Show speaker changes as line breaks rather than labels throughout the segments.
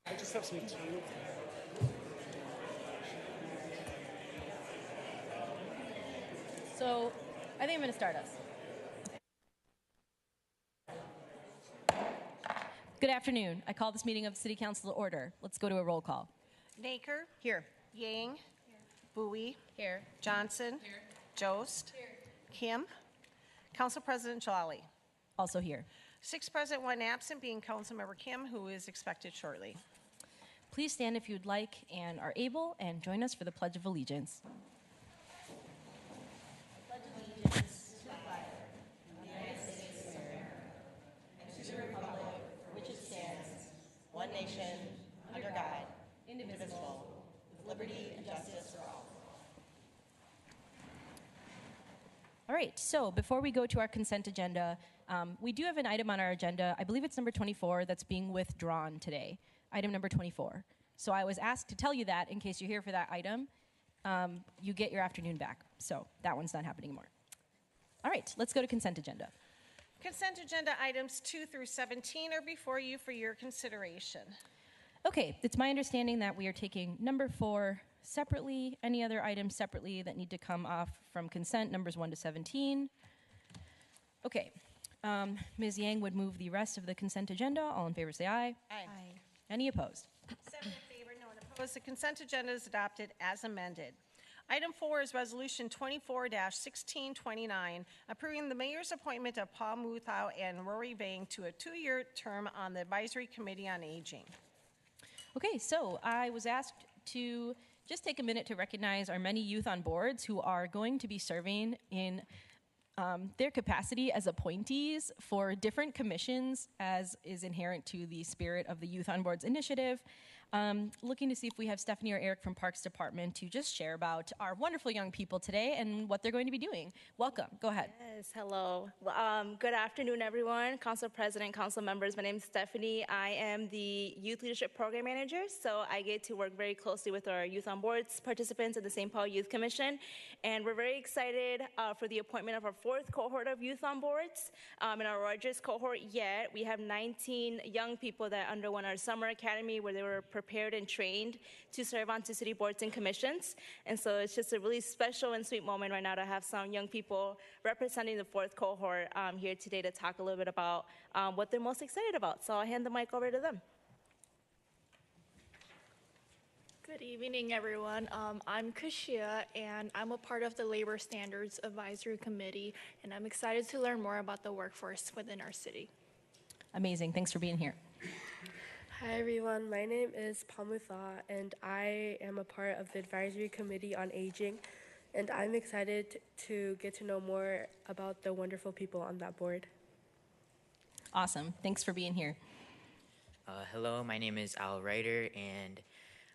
I just have some tea.
So I think I'm going to start us. Good afternoon. I call this meeting of City Council to order. Let's go to a roll call.
Naker.
Here.
Yang. Bowie.
Here.
Johnson.
Here.
Jost. Kim. Council President Jalali.
Also here.
6 present, 1 absent, being Councilmember Kim, who is expected shortly.
Please stand if you'd like and are able, and join us for the Pledge of Allegiance. Pledge allegiance to the flag of the United States of America and to the republic for which it stands, one nation, under God, indivisible, with liberty and justice for all. All right, so before we go to our consent agenda, we do have an item on our agenda. I believe it's number 24 that's being withdrawn today. Item number 24. So I was asked to tell you that in case you're here for that item, you get your afternoon back. So that one's not happening anymore. All right, let's go to consent agenda.
Consent agenda items 2 through 17 are before you for your consideration.
Okay, it's my understanding that we are taking number 4 separately. Any other items separately that need to come off from consent, numbers 1 to 17? Okay, Ms. Yang would move the rest of the consent agenda. All in favor say aye.
Aye.
Any opposed?
7 in favor, no one opposed. The consent agenda is adopted as amended. Item 4 is Resolution 24-1629, approving the mayor's appointment of Paul Muthau and Rory Vang to a 2-year term on the Advisory Committee on Aging.
Okay, so I was asked to just take a minute to recognize our many youth on boards who are going to be serving in their capacity as appointees for different commissions, as is inherent to the spirit of the Youth on Boards initiative. Looking to see if we have Stephanie or Eric from Parks Department to just share about our wonderful young people today and what they're going to be doing. Welcome. Go ahead.
Yes, hello. Good afternoon, everyone. Council President, council members. My name is Stephanie. I am the Youth Leadership Program Manager, so I get to work very closely with our Youth on Boards participants at the St. Paul Youth Commission, and we're very excited for the appointment of our 4th cohort of Youth on Boards. In our largest cohort yet, we have 19 young people that underwent our summer academy where they were prepared and trained to serve on city boards and commissions. And so it's just a really special and sweet moment right now to have some young people representing the 4th cohort here today to talk a little bit about what they're most excited about. So I'll hand the mic over to them.
Good evening, everyone. I'm Kashia, and I'm a part of the Labor Standards Advisory Committee, and I'm excited to learn more about the workforce within our city.
Amazing. Thanks for being here.
Hi everyone, my name is Pamutha and I am a part of the Advisory Committee on Aging, and I'm excited to get to know more about the wonderful people on that board.
Awesome. Thanks for being here.
Hello, my name is Al Ryder, and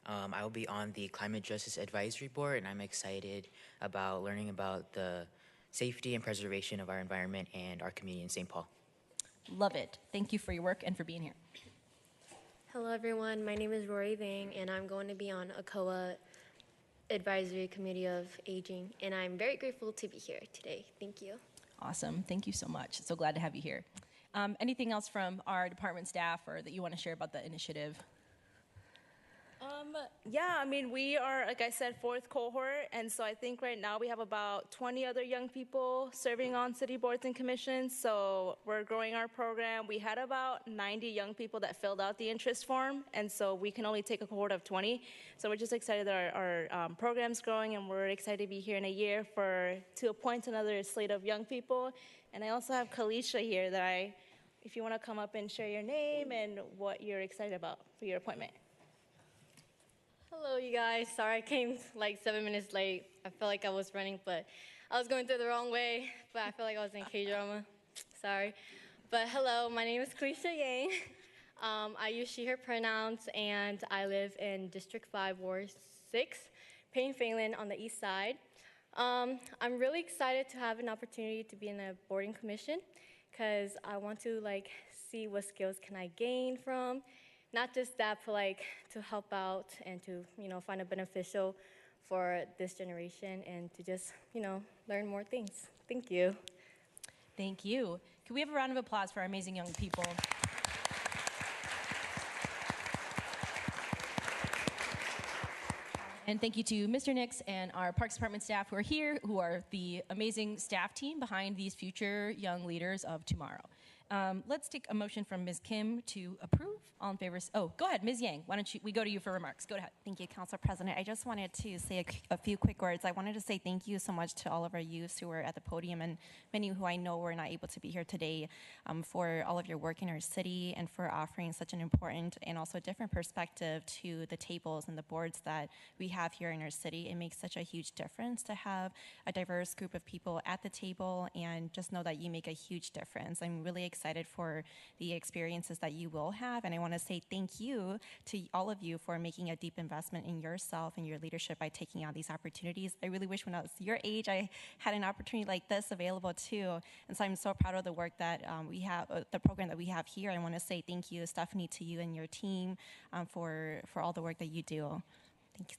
I will be on the Climate Justice Advisory Board, and I'm excited about learning about the safety and preservation of our environment and our community in St. Paul.
Love it. Thank you for your work and for being here.
Hello everyone, my name is Rory Vang and I'm going to be on ACOA Advisory Committee of Aging, and I'm very grateful to be here today. Thank you.
Awesome. Thank you so much. So glad to have you here. Anything else from our department staff or that you want to share about the initiative?
Yeah, I mean, we are, like I said, 4th cohort, and so I think right now we have about 20 other young people serving on city boards and commissions, so we're growing our program. We had about 90 young people that filled out the interest form, and so we can only take a cohort of 20, so we're just excited that our program's growing, and we're excited to be here in a year to appoint another slate of young people. And I also have Kalisha here that if you want to come up and share your name and what you're excited about for your appointment.
Hello you guys, sorry I came like 7 minutes late. I felt like I was running, but I was going through the wrong way, but I feel like I was in K-drama, sorry. But hello, my name is Kalisha Yang. I use she, her pronouns, and I live in District 5, Ward 6, Payne Phelan on the east side. I'm really excited to have an opportunity to be in a boarding commission because I want to see what skills can I gain from. Not just that, but to help out and to find it beneficial for this generation and to just learn more things. Thank you.
Thank you. Can we have a round of applause for our amazing young people? And thank you to Mr. Nix and our Parks Department staff who are here, who are the amazing staff team behind these future young leaders of tomorrow. Let's take a motion from Ms. Kim to approve. All in favor? Oh, go ahead, Ms. Yang. Why don't we go to you for remarks? Go ahead.
Thank you, Council President. I just wanted to say a few quick words. I wanted to say thank you so much to all of our youths who were at the podium and many who I know were not able to be here today for all of your work in our city and for offering such an important and also different perspective to the tables and the boards that we have here in our city. It makes such a huge difference to have a diverse group of people at the table, and just know that you make a huge difference. I'm really excited for the experiences that you will have, and I want to say thank you to all of you for making a deep investment in yourself and your leadership by taking on these opportunities. I really wish when I was your age I had an opportunity like this available too, and so I'm so proud of the work that we have, the program that we have here. I want to say thank you, Stephanie, to you and your team for all the work that you do. Thanks.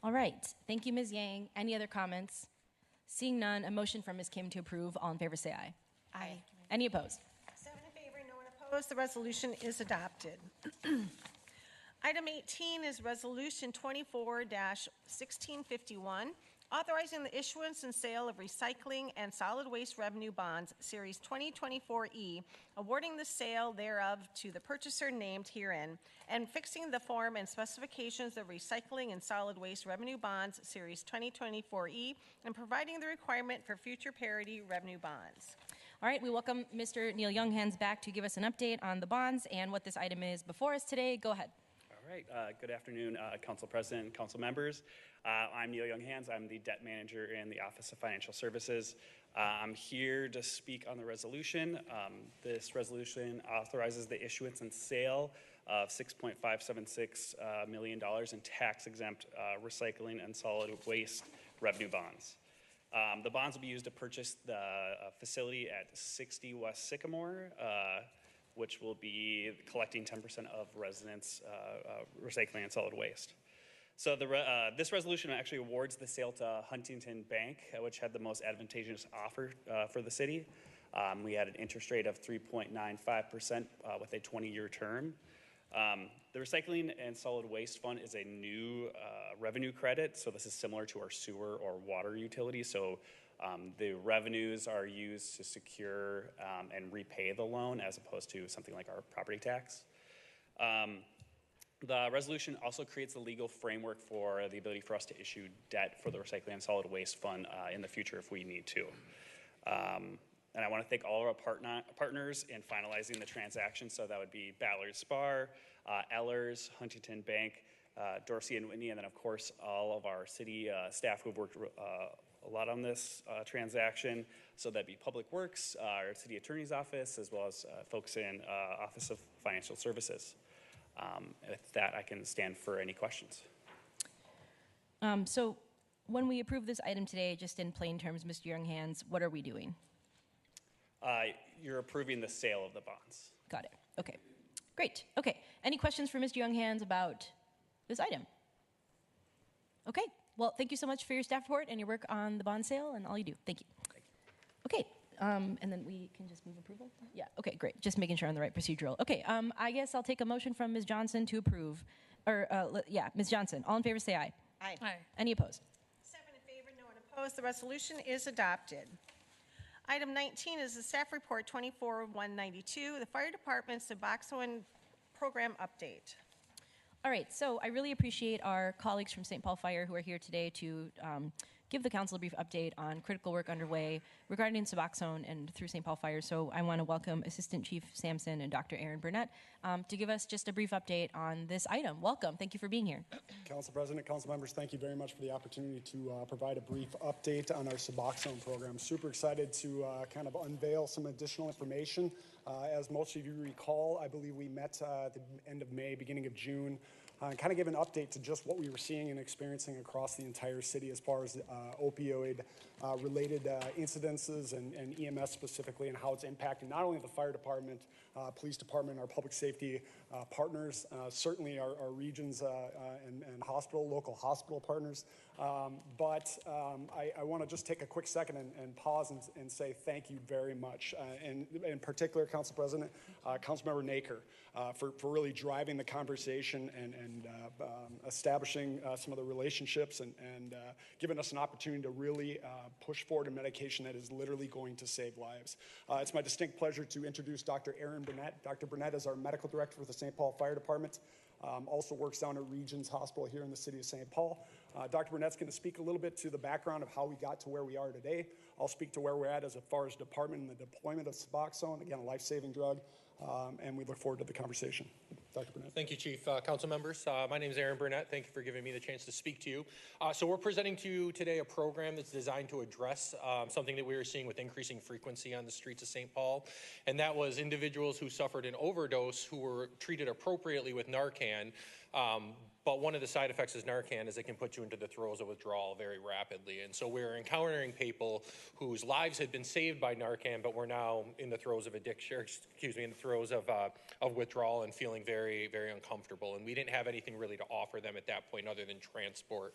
All right. Thank you, Ms. Yang. Any other comments? Seeing none, a motion from Ms. Kim to approve. All in favor, say aye.
Aye.
Any opposed?
7 in favor, no one opposed. The resolution is adopted. Item 18 is Resolution 24-1651, authorizing the issuance and sale of recycling and solid waste revenue bonds, Series 2024E, awarding the sale thereof to the purchaser named herein, and fixing the form and specifications of recycling and solid waste revenue bonds, Series 2024E, and providing the requirement for future parity revenue bonds.
All right, we welcome Mr. Neil Younghans back to give us an update on the bonds and what this item is before us today. Go ahead.
All right, good afternoon, Council President, Council members. I'm Neil Younghans. I'm the Debt Manager in the Office of Financial Services. I'm here to speak on the resolution. This resolution authorizes the issuance and sale of $6.576 million in tax-exempt recycling and solid waste revenue bonds. The bonds will be used to purchase the facility at 60 West Sycamore, which will be collecting 10% of residents' recycling and solid waste. So this resolution actually awards the sale to Huntington Bank, which had the most advantageous offer for the city. We had an interest rate of 3.95% with a 20-year term. The Recycling and Solid Waste Fund is a new revenue credit, so this is similar to our sewer or water utility. So the revenues are used to secure and repay the loan as opposed to something like our property tax. The resolution also creates a legal framework for the ability for us to issue debt for the Recycling and Solid Waste Fund in the future if we need to. And I want to thank all of our partners in finalizing the transaction. So that would be Ballard Spar, Ellers, Huntington Bank, Dorsey and Whitney, and then of course all of our city staff who have worked a lot on this transaction. So that'd be Public Works, our city attorney's office, as well as folks in Office of Financial Services. With that, I can stand for any questions.
So when we approve this item today, just in plain terms, Mr. Younghans, what are we doing?
You're approving the sale of the bonds.
Got it. Okay. Great. Okay. Any questions for Mr. Younghans about this item? Okay. Well, thank you so much for your staff report and your work on the bond sale and all you do. Thank you.
Thank you.
Okay. And then we can just move approval? Yeah. Okay, great. Just making sure on the right procedural. Okay. I guess I'll take a motion from Ms. Johnson to approve. Ms. Johnson. All in favor, say aye.
Aye.
Any opposed?
7 in favor, no one opposed. The resolution is adopted. Item 19 is the staff report 24-192, the Fire Department's Suboxone Program Update.
All right, so I really appreciate our colleagues from St. Paul Fire who are here today to give the council a brief update on critical work underway regarding Suboxone and through St. Paul Fire. So I want to welcome Assistant Chief Sampson and Dr. Aaron Burnett to give us just a brief update on this item. Welcome. Thank you for being here.
Council President, council members, thank you very much for the opportunity to provide a brief update on our Suboxone program. Super excited to kind of unveil some additional information. As most of you recall, I believe we met at the end of May, beginning of June, and kind of give an update to just what we were seeing and experiencing across the entire city as far as opioid-related incidences and EMS specifically, and how it's impacting not only the fire department, police department, our public safety partners, certainly our regions and local hospital partners. But I want to just take a quick second and pause and say thank you very much. And in particular, Council President, Councilmember Naker, for really driving the conversation and establishing some of the relationships and giving us an opportunity to really push forward a medication that is literally going to save lives. It's my distinct pleasure to introduce Dr. Erin Burnett. Dr. Burnett is our medical director for the St. Paul Fire Department. Also works down at Regions Hospital here in the city of St. Paul. Dr. Burnett's going to speak a little bit to the background of how we got to where we are today. I'll speak to where we're at as far as department and the deployment of Suboxone, again, a life-saving drug, and we look forward to the conversation. Dr. Burnett.
Thank you, Chief. Council members, my name is Aaron Burnett. Thank you for giving me the chance to speak to you. So we're presenting to you today a program that's designed to address something that we are seeing with increasing frequency on the streets of St. Paul, and that was individuals who suffered an overdose who were treated appropriately with Narcan. But one of the side effects of Narcan is it can put you into the throes of withdrawal very rapidly. And so we're encountering people whose lives had been saved by Narcan, but were now in the throes of addiction, in the throes of withdrawal and feeling very, very uncomfortable. And we didn't have anything really to offer them at that point other than transport.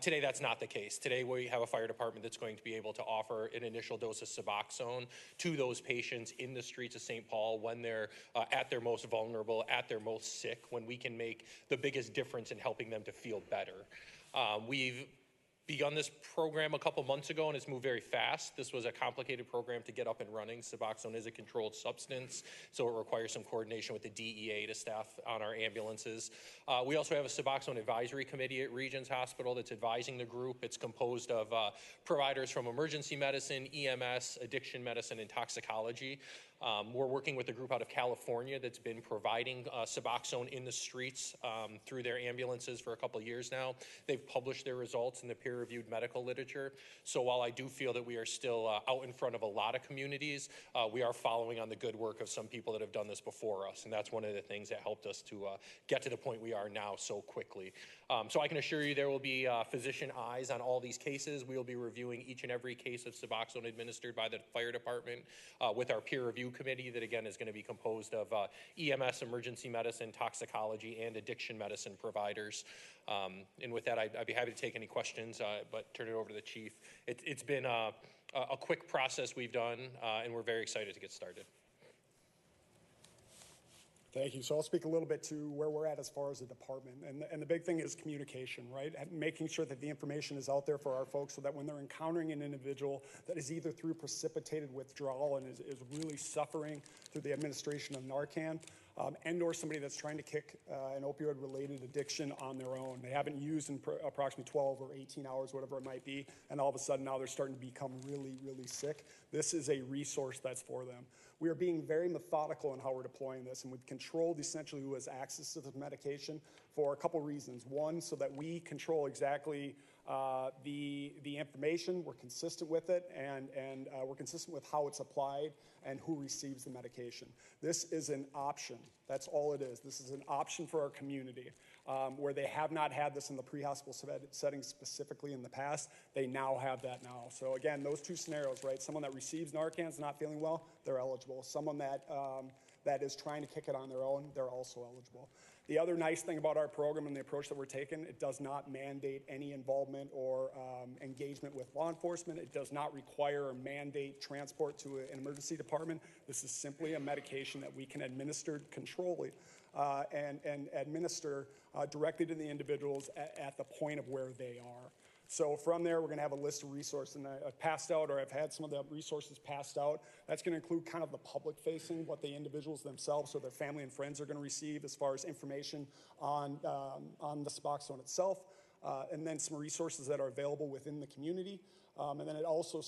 Today, that's not the case. Today, we have a fire department that's going to be able to offer an initial dose of Suboxone to those patients in the streets of St. Paul when they're at their most vulnerable, at their most sick, when we can make the biggest difference in helping them to feel better. We've begun this program a couple months ago, and it's moved very fast. This was a complicated program to get up and running. Suboxone is a controlled substance, so it requires some coordination with the DEA to staff on our ambulances. We also have a Suboxone advisory committee at Regions Hospital that's advising the group. It's composed of providers from emergency medicine, EMS, addiction medicine, and toxicology. We're working with a group out of California that's been providing Suboxone in the streets through their ambulances for a couple of years now. They've published their results in the peer-reviewed medical literature. So while I do feel that we are still out in front of a lot of communities, we are following on the good work of some people that have done this before us. And that's one of the things that helped us to get to the point we are now so quickly. So I can assure you there will be physician eyes on all these cases. We will be reviewing each and every case of Suboxone administered by the fire department with our peer review committee that, again, is going to be composed of EMS, emergency medicine, toxicology, and addiction medicine providers. And with that, I'd be happy to take any questions, but turn it over to the chief. It's been a quick process we've done, and we're very excited to get started.
Thank you. So I'll speak a little bit to where we're at as far as the department. And the big thing is communication, right? Making sure that the information is out there for our folks so that when they're encountering an individual that is either through precipitated withdrawal and is really suffering through the administration of Narcan, and or somebody that's trying to kick an opioid-related addiction on their own. They haven't used in approximately 12 or 18 hours, whatever it might be, and all of a sudden now they're starting to become really, really sick. This is a resource that's for them. We are being very methodical in how we're deploying this, and we've controlled essentially who has access to the medication for a couple reasons. One, so that we control exactly the information, we're consistent with it, and we're consistent with how it's applied and who receives the medication. This is an option. That's all it is. This is an option for our community. Where they have not had this in the pre-hospital setting specifically in the past, they now have that now. So again, those two scenarios, right? Someone that receives Narcan is not feeling well, they're eligible. Someone that is trying to kick it on their own, they're also eligible. The other nice thing about our program and the approach that we're taking, it does not mandate any involvement or engagement with law enforcement. It does not require or mandate transport to an emergency department. This is simply a medication that we can administer controlly and administer directly to the individuals at the point of where they are. So from there, we're going to have a list of resources, and I've passed out, or I've had some of the resources passed out. That's going to include kind of the public-facing, what the individuals themselves or their family and friends are going to receive as far as information on the Suboxone itself, and then some resources that are available within the community. And then it also,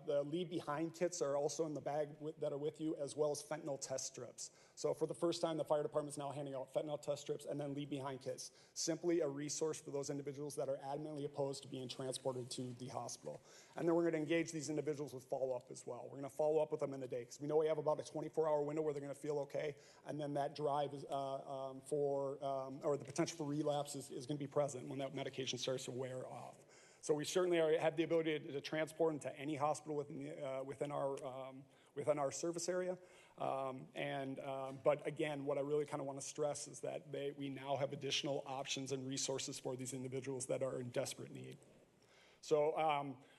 the leave behind kits are also in the bag that are with you, as well as fentanyl test strips. So for the first time, the fire department is now handing out fentanyl test strips and then leave behind kits. Simply a resource for those individuals that are adamantly opposed to being transported to the hospital. And then we're going to engage these individuals with follow-up as well. We're going to follow up with them in the day, because we know we have about a 24-hour window where they're going to feel okay, and then that drive is, or the potential for relapse is going to be present when that medication starts to wear off. So we certainly have the ability to transport them to any hospital within our service area. But again, what I really kind of want to stress is that we now have additional options and resources for these individuals that are in desperate need. So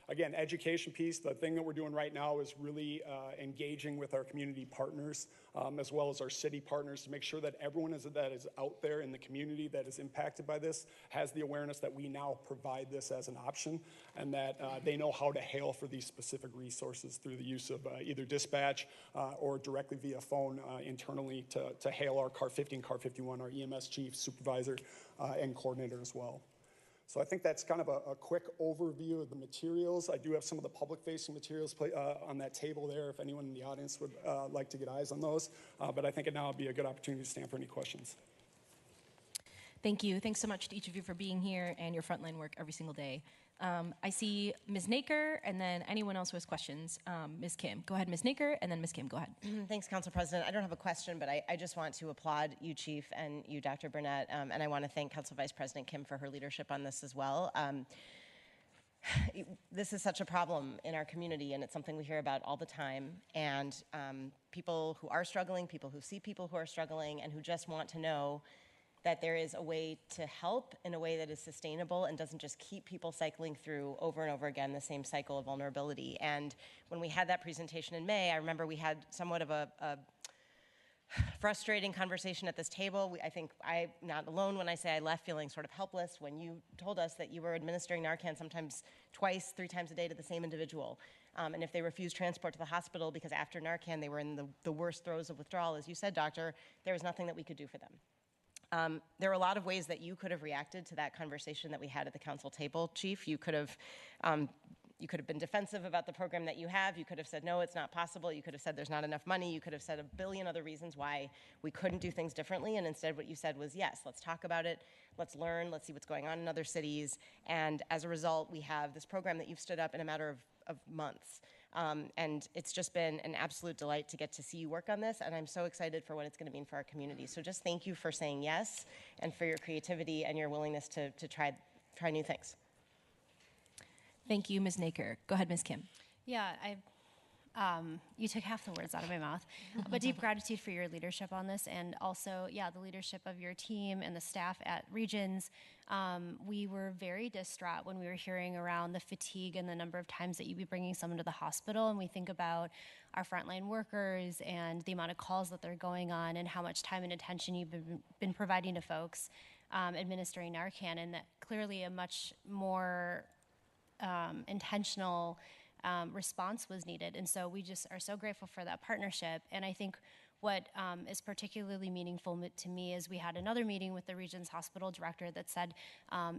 again, education piece, the thing that we're doing right now is really engaging with our community partners as well as our city partners to make sure that everyone that is out there in the community that is impacted by this has the awareness that we now provide this as an option and that they know how to hail for these specific resources through the use of either dispatch or directly via phone internally to hail our CAR 50 and CAR 51, our EMS chief, supervisor, and coordinator as well. So I think that's kind of a quick overview of the materials. I do have some of the public-facing materials on that table there if anyone in the audience would like to get eyes on those. But I think it now would be a good opportunity to stand for any questions.
Thank you. Thanks so much to each of you for being here and your frontline work every single day. I see Ms. Naker, and then anyone else who has questions. Ms. Kim. Go ahead, Ms. Naker, and then Ms. Kim. Go ahead.
Thanks, Council President. I don't have a question, but I just want to applaud you, Chief, and you, Dr. Burnett, and I want to thank Council Vice President Kim for her leadership on this as well. This is such a problem in our community, and it's something we hear about all the time, and people who are struggling, people who see people who are struggling, and who just want to know that there is a way to help in a way that is sustainable and doesn't just keep people cycling through over and over again the same cycle of vulnerability. And when we had that presentation in May, I remember we had somewhat of a frustrating conversation at this table. I think I'm not alone when I say I left feeling sort of helpless when you told us that you were administering Narcan sometimes twice, 3 times a day to the same individual. And if they refused transport to the hospital because after Narcan they were in the worst throes of withdrawal, as you said, doctor, there was nothing that we could do for them. There are a lot of ways that you could have reacted to that conversation that we had at the council table, Chief. You could have been defensive about the program that you have. You could have said, no, it's not possible. You could have said there's not enough money. You could have said a billion other reasons why we couldn't do things differently. And instead what you said was, yes, let's talk about it. Let's learn. Let's see what's going on in other cities. And as a result, we have this program that you've stood up in a matter of months. And it's just been an absolute delight to get to see you work on this, and I'm so excited for what it's going to mean for our community. So just thank you for saying yes, and for your creativity and your willingness to try new things.
Thank you, Ms. Naker. Go ahead, Ms. Kim.
Yeah, you took half the words out of my mouth. But deep gratitude for your leadership on this, and also, yeah, the leadership of your team and the staff at Regions. We were very distraught when we were hearing around the fatigue and the number of times that you'd be bringing someone to the hospital, and we think about our frontline workers and the amount of calls that they're going on and how much time and attention you've been providing to folks administering Narcan, and that clearly a much more intentional response was needed. And so we just are so grateful for that partnership. And I think what is particularly meaningful to me is we had another meeting with the Region's hospital director that said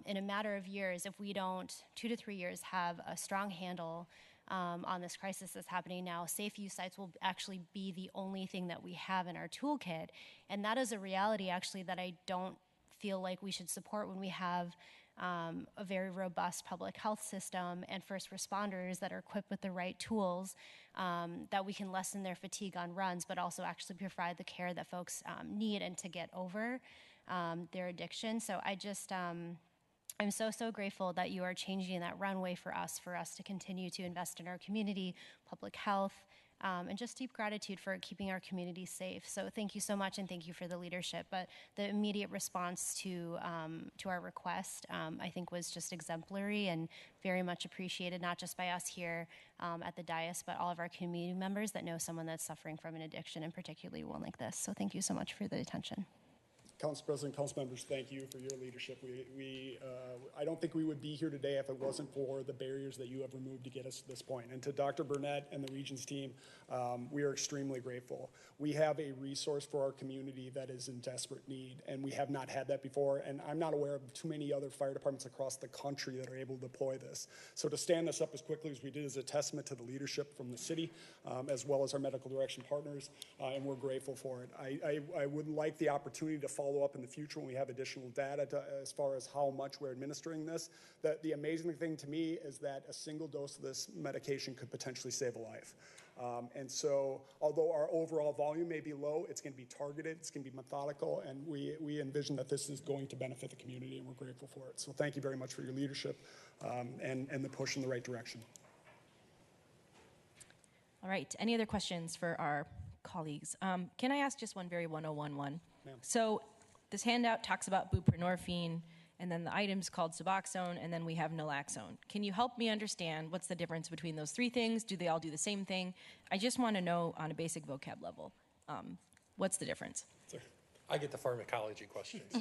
in a matter of years, if we don't, 2 to 3 years, have a strong handle on this crisis that's happening now, safe use sites will actually be the only thing that we have in our toolkit. And that is a reality actually that I don't feel like we should support when we have a very robust public health system and first responders that are equipped with the right tools that we can lessen their fatigue on runs, but also actually provide the care that folks need and to get over their addiction. So I just, I'm so grateful that you are changing that runway for us to continue to invest in our community, public health, and just deep gratitude for keeping our community safe. So thank you so much, and thank you for the leadership. But the immediate response to our request, I think, was just exemplary and very much appreciated, not just by us here at the dais, but all of our community members that know someone that's suffering from an addiction, and particularly one like this. So thank you so much for the attention.
Council President, council members, thank you for your leadership. I don't think we would be here today if it wasn't for the barriers that you have removed to get us to this point. And to Dr. Burnett and the Regions team, we are extremely grateful. We have a resource for our community that is in desperate need, and we have not had that before. And I'm not aware of too many other fire departments across the country that are able to deploy this. So to stand this up as quickly as we did is a testament to the leadership from the city, as well as our medical direction partners, and we're grateful for it. I would like the opportunity to follow up in the future when we have additional data as far as how much we're administering this. The amazing thing to me is that a single dose of this medication could potentially save a life. And so although our overall volume may be low, it's going to be targeted, it's going to be methodical, and we envision that this is going to benefit the community, and we're grateful for it. So thank you very much for your leadership and the push in the right direction.
All right, any other questions for our colleagues. Can I ask just one very 101 So this handout talks about buprenorphine, and then the item's called Suboxone, and then we have naloxone. Can you help me understand what's the difference between those three things? Do they all do the same thing? I just want to know on a basic vocab level, what's the difference?
I get the pharmacology questions.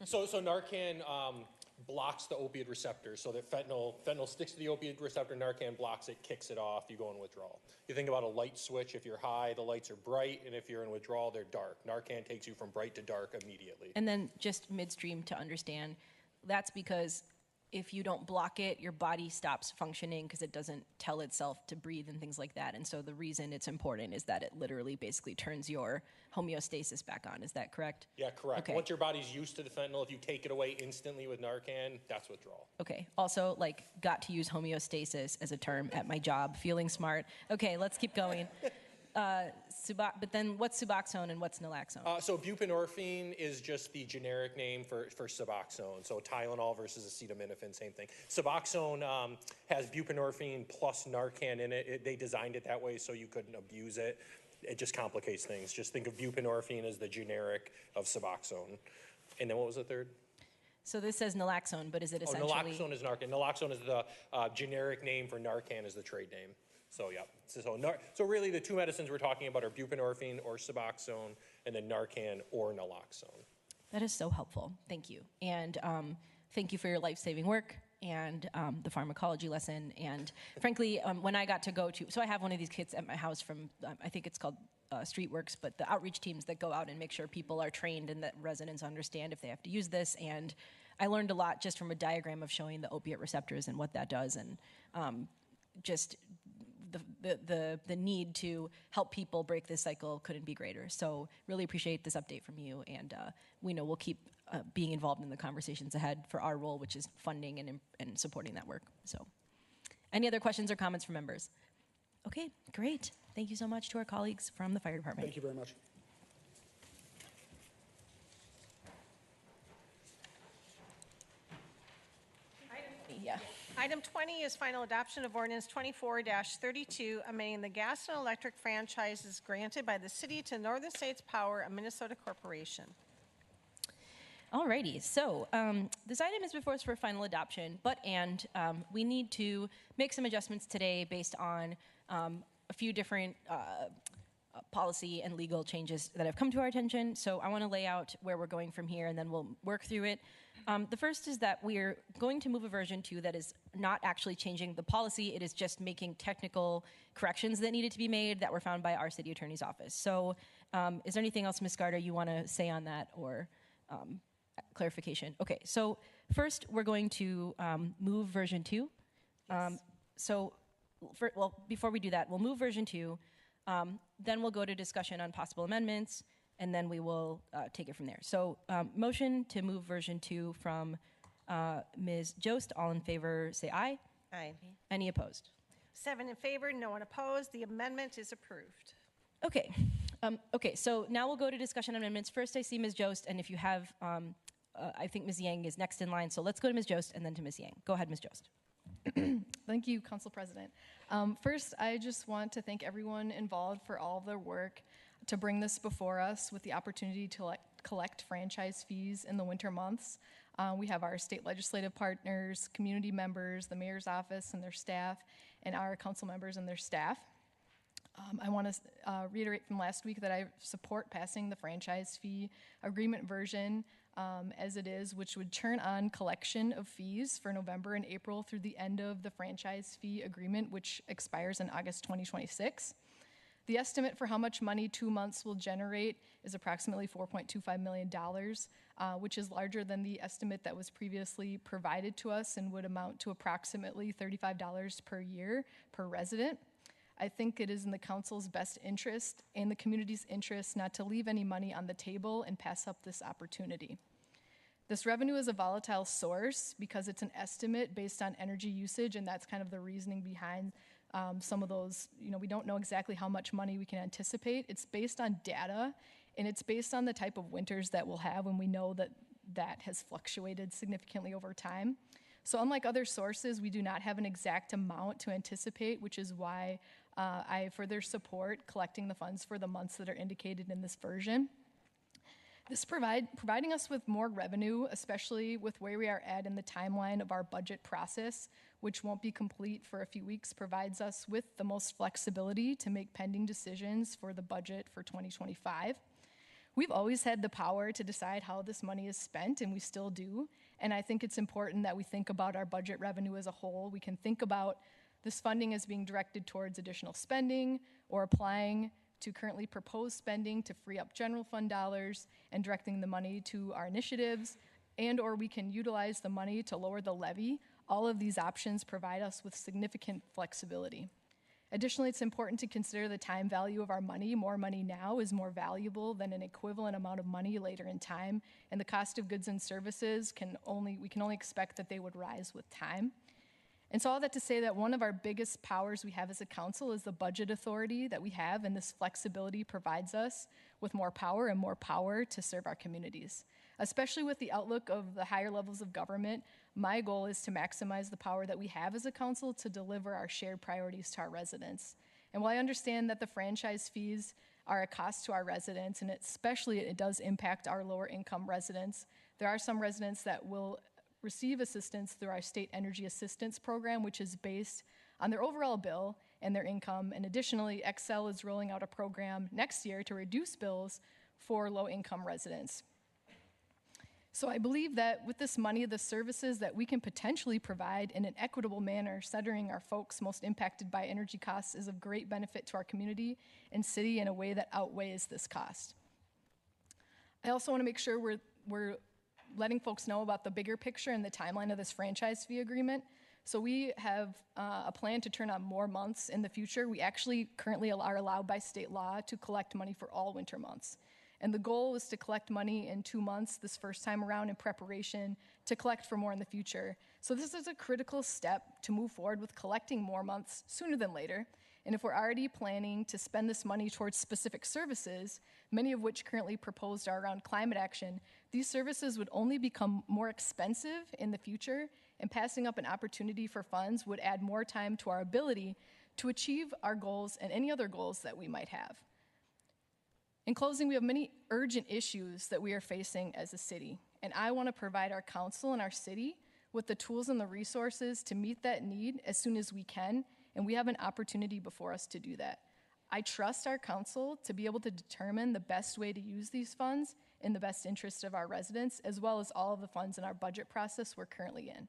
So Narcan blocks the opioid receptor so that fentanyl sticks to the opioid receptor, Narcan blocks it, kicks it off, you go in withdrawal. You think about a light switch, if you're high, the lights are bright, and if you're in withdrawal, they're dark. Narcan takes you from bright to dark immediately.
And then just midstream to understand, that's because if you don't block it, your body stops functioning because it doesn't tell itself to breathe and things like that. And so the reason it's important is that it literally basically turns your homeostasis back on. Is that correct?
Yeah, correct.
Okay.
Once your body's used to the fentanyl, if you take it away instantly with Narcan, that's withdrawal.
Okay. Also, got to use homeostasis as a term at my job. Feeling smart. Okay, let's keep going. But then what's Suboxone and what's naloxone?
So buprenorphine is just the generic name for Suboxone. So Tylenol versus acetaminophen, same thing. Suboxone has buprenorphine plus Narcan in it. They designed it that way so you couldn't abuse it. It just complicates things. Just think of buprenorphine as the generic of Suboxone. And then what was the third?
So this says naloxone, but is it essentially...
naloxone is Narcan. Naloxone is the generic name for Narcan is the trade name. So yeah, so really the two medicines we're talking about are buprenorphine or Suboxone, and then Narcan or naloxone.
That is so helpful. Thank you. And thank you for your life-saving work and the pharmacology lesson. And frankly, when I got to go to, so I have one of these kits at my house from, I think it's called StreetWorks, but the outreach teams that go out and make sure people are trained and that residents understand if they have to use this. And I learned a lot just from a diagram of showing the opiate receptors and what that does, and just the need to help people break this cycle couldn't be greater. So really appreciate this update from you, and we know we'll keep being involved in the conversations ahead for our role, which is funding and supporting that work. So any other questions or comments from members? Okay, great. Thank you so much to our colleagues from the fire department.
Thank you very much.
Item 20 is final adoption of ordinance 24-32, amending the gas and electric franchises granted by the city to Northern States Power, a Minnesota corporation.
Alrighty, so this item is before us for final adoption, but we need to make some adjustments today based on a few different policy and legal changes that have come to our attention. So I want to lay out where we're going from here, and then we'll work through it. The first is that we're going to move a version 2 that is not actually changing the policy. It is just making technical corrections that needed to be made that were found by our city attorney's office. So is there anything else, Ms. Garter, you want to say on that, or clarification? Okay, so first we're going to move version 2. Yes. Before we do that, we'll move version 2. Then we'll go to discussion on possible amendments, and then we will take it from there. So motion to move version 2 from Ms. Jost. All in favor, say aye.
Aye.
Any opposed?
7 in favor, no one opposed. The amendment is approved.
Okay. Okay, so now we'll go to discussion on amendments. First, I see Ms. Jost, and if you have, I think Ms. Yang is next in line. So let's go to Ms. Jost and then to Ms. Yang. Go ahead, Ms. Jost.
Thank you, Council President. First, I just want to thank everyone involved for all of their work to bring this before us with the opportunity to collect franchise fees in the winter months. We have our state legislative partners, community members, the mayor's office and their staff, and our council members and their staff. I want to reiterate from last week that I support passing the franchise fee agreement version as it is, which would turn on collection of fees for November and April through the end of the franchise fee agreement, which expires in August 2026. The estimate for how much money 2 months will generate is approximately $4.25 million, which is larger than the estimate that was previously provided to us and would amount to approximately $35 per year per resident. I think it is in the council's best interest and the community's interest not to leave any money on the table and pass up this opportunity. This revenue is a volatile source because it's an estimate based on energy usage, and that's kind of the reasoning behind some of those. We don't know exactly how much money we can anticipate. It's based on data, and it's based on the type of winters that we'll have, and we know that that has fluctuated significantly over time. So unlike other sources, we do not have an exact amount to anticipate, which is why for their support collecting the funds for the months that are indicated in this version. This providing us with more revenue, especially with where we are at in the timeline of our budget process, which won't be complete for a few weeks, provides us with the most flexibility to make pending decisions for the budget for 2025. We've always had the power to decide how this money is spent, and we still do. And I think it's important that we think about our budget revenue as a whole. We can think about this funding as being directed towards additional spending or applying to currently proposed spending to free up general fund dollars and directing the money to our initiatives, and or we can utilize the money to lower the levy. All of these options provide us with significant flexibility. Additionally, it's important to consider the time value of our money. More money now is more valuable than an equivalent amount of money later in time, and the cost of goods and services we can only expect that they would rise with time. And so all that to say that one of our biggest powers we have as a council is the budget authority that we have, and this flexibility provides us with more power to serve our communities. Especially with the outlook of the higher levels of government, my goal is to maximize the power that we have as a council to deliver our shared priorities to our residents. And while I understand that the franchise fees are a cost to our residents, and especially it does impact our lower income residents, there are some residents that will receive assistance through our state energy assistance program, which is based on their overall bill and their income. And additionally, Xcel is rolling out a program next year to reduce bills for low-income residents. So I believe that with this money, the services that we can potentially provide in an equitable manner, centering our folks most impacted by energy costs, is of great benefit to our community and city in a way that outweighs this cost. I also want to make sure we're letting folks know about the bigger picture and the timeline of this franchise fee agreement. So we have a plan to turn on more months in the future. We actually currently are allowed by state law to collect money for all winter months. And the goal is to collect money in 2 months this first time around in preparation to collect for more in the future. So this is a critical step to move forward with collecting more months sooner than later. And if we're already planning to spend this money towards specific services, many of which currently proposed are around climate action, these services would only become more expensive in the future, and passing up an opportunity for funds would add more time to our ability to achieve our goals and any other goals that we might have. In closing, we have many urgent issues that we are facing as a city, and I want to provide our council and our city with the tools and the resources to meet that need as soon as we can, and we have an opportunity before us to do that. I trust our council to be able to determine the best way to use these funds in the best interest of our residents, as well as all of the funds in our budget process we're currently in.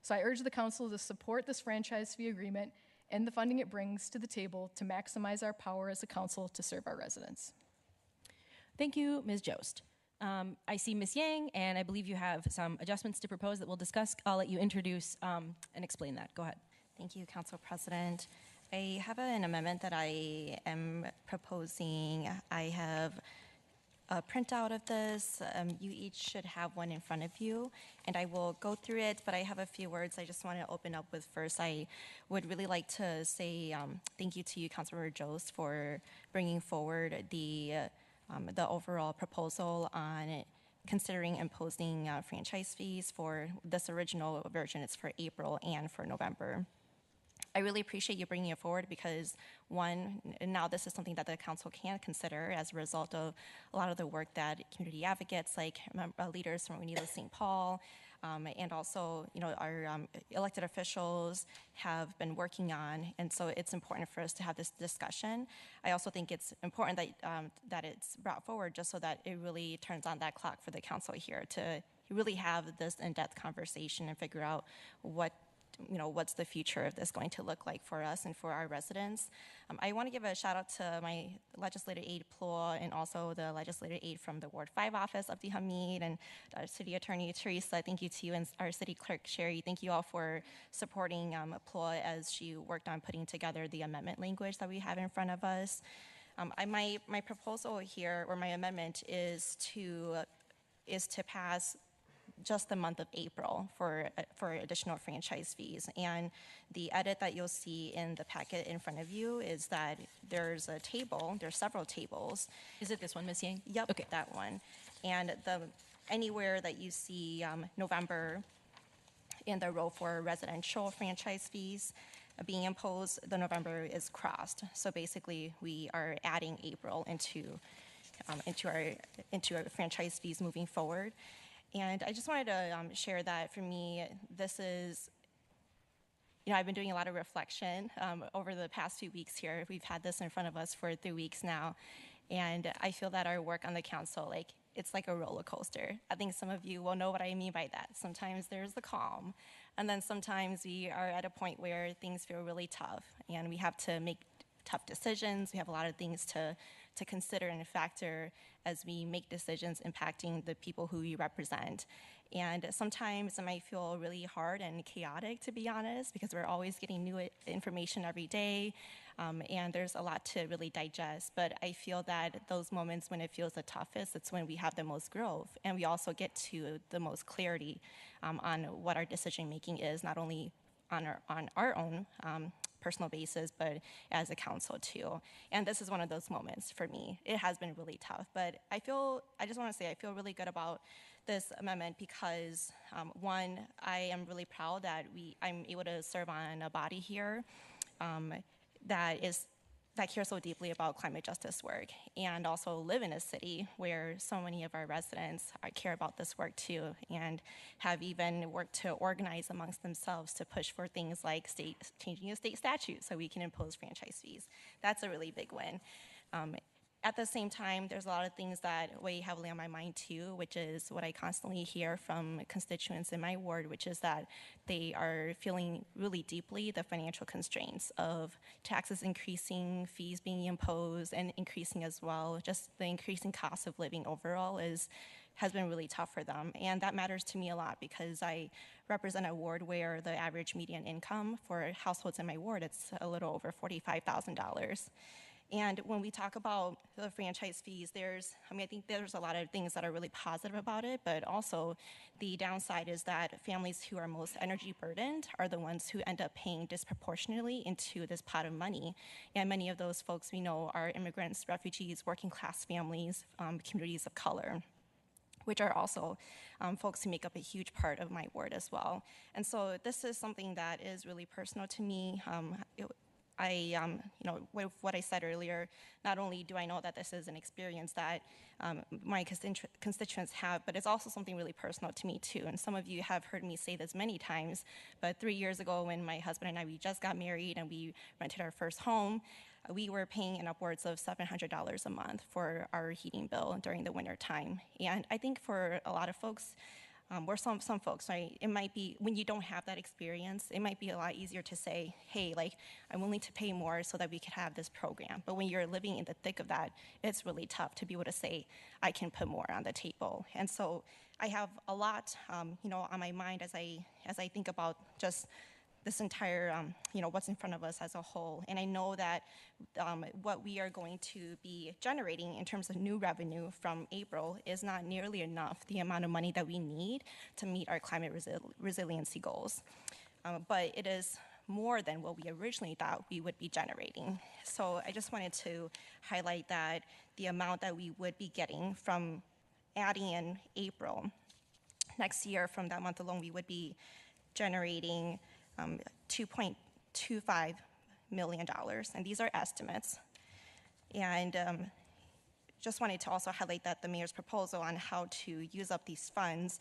So I urge the council to support this franchise fee agreement and the funding it brings to the table to maximize our power as a council to serve our residents.
Thank you, Ms. Jost. I see Ms. Yang, and I believe you have some adjustments to propose that we'll discuss. I'll let you introduce and explain that. Go ahead.
Thank you, Council President. I have an amendment that I am proposing. I have a printout of this. You each should have one in front of you, and I will go through it, but I have a few words I just want to open up with first. I would really like to say thank you to you, Councilmember Jost, for bringing forward the overall proposal on considering imposing franchise fees. For this original version, it's for April and for November. I really appreciate you bringing it forward because, one, now this is something that the council can consider as a result of a lot of the work that community advocates like leaders from Minneapolis-St. Paul and also, our elected officials have been working on, and so it's important for us to have this discussion. I also think it's important that it's brought forward just so that it really turns on that clock for the council here to really have this in-depth conversation and figure out what's the future of this going to look like for us and for our residents. I want to give a shout out to my legislative aide, Ploy, and also the legislative aide from the Ward 5 office, Abdi Hamid, and our city attorney, Teresa. Thank you to you, and our city clerk, Sherry. Thank you all for supporting Ploy as she worked on putting together the amendment language that we have in front of us. My proposal here, or my amendment, is to pass just the month of April for additional franchise fees. And the edit that you'll see in the packet in front of you is that there's several tables.
Is it this one, Ms. Yang?
Yep,
okay.
That one. And anywhere that you see November in the row for residential franchise fees, being imposed, the November is crossed. So basically, we are adding April into our franchise fees moving forward. And I just wanted to share that for me, this is, I've been doing a lot of reflection over the past few weeks here. We've had this in front of us for 3 weeks now. And I feel that our work on the council, it's like a roller coaster. I think some of you will know what I mean by that. Sometimes there's the calm, and then sometimes we are at a point where things feel really tough, and we have to make tough decisions. We have a lot of things to consider and factor as we make decisions impacting the people who we represent. And sometimes it might feel really hard and chaotic, to be honest, because we're always getting new information every day, and there's a lot to really digest. But I feel that those moments when it feels the toughest, it's when we have the most growth, and we also get to the most clarity on what our decision making is, not only on our own personal basis, but as a council too. And this is one of those moments for me. It has been really tough, but I just want to say I feel really good about this amendment because one, I am really proud that I'm able to serve on a body here that cares so deeply about climate justice work, and also live in a city where so many of our residents care about this work too, and have even worked to organize amongst themselves to push for things like changing a state statute so we can impose franchise fees. That's a really big win. At the same time, there's a lot of things that weigh heavily on my mind too, which is what I constantly hear from constituents in my ward, which is that they are feeling really deeply the financial constraints of taxes increasing, fees being imposed, and increasing as well. Just the increasing cost of living overall has been really tough for them. And that matters to me a lot because I represent a ward where the average median income for households in my ward, it's a little over $45,000. And when we talk about the franchise fees, I think there's a lot of things that are really positive about it, but also the downside is that families who are most energy burdened are the ones who end up paying disproportionately into this pot of money. And many of those folks we know are immigrants, refugees, working class families, communities of color, which are also folks who make up a huge part of my ward as well. And so this is something that is really personal to me. With what I said earlier, not only do I know that this is an experience that my constituents have, but it's also something really personal to me too. And some of you have heard me say this many times, but 3 years ago when my husband and I, we just got married and we rented our first home, we were paying in upwards of $700 a month for our heating bill during the winter time. And I think for a lot of folks, or some folks, right, it might be, when you don't have that experience, it might be a lot easier to say, hey, I'm willing to pay more so that we could have this program. But when you're living in the thick of that, it's really tough to be able to say, I can put more on the table. And so I have a lot, on my mind as I think about just this entire, what's in front of us as a whole. And I know that what we are going to be generating in terms of new revenue from April is not nearly enough, the amount of money that we need to meet our climate resiliency goals. But it is more than what we originally thought we would be generating. So I just wanted to highlight that the amount that we would be getting from adding in April, next year from that month alone, we would be generating $2.25 million, and these are estimates. And just wanted to also highlight that the mayor's proposal on how to use up these funds,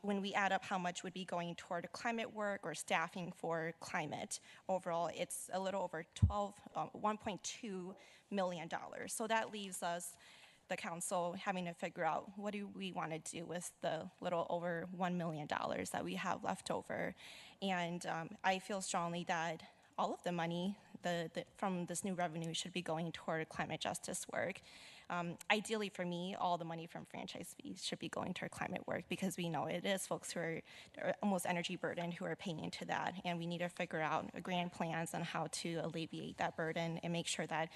when we add up how much would be going toward climate work or staffing for climate, overall it's a little over $1.2 million. So that leaves us, the council, having to figure out what do we want to do with the little over $1 million that we have left over. And I feel strongly that all of the money from this new revenue should be going toward climate justice work. Ideally for me, all the money from franchise fees should be going toward climate work because we know it is folks who are almost energy burdened who are paying into that, and we need to figure out grand plans on how to alleviate that burden and make sure that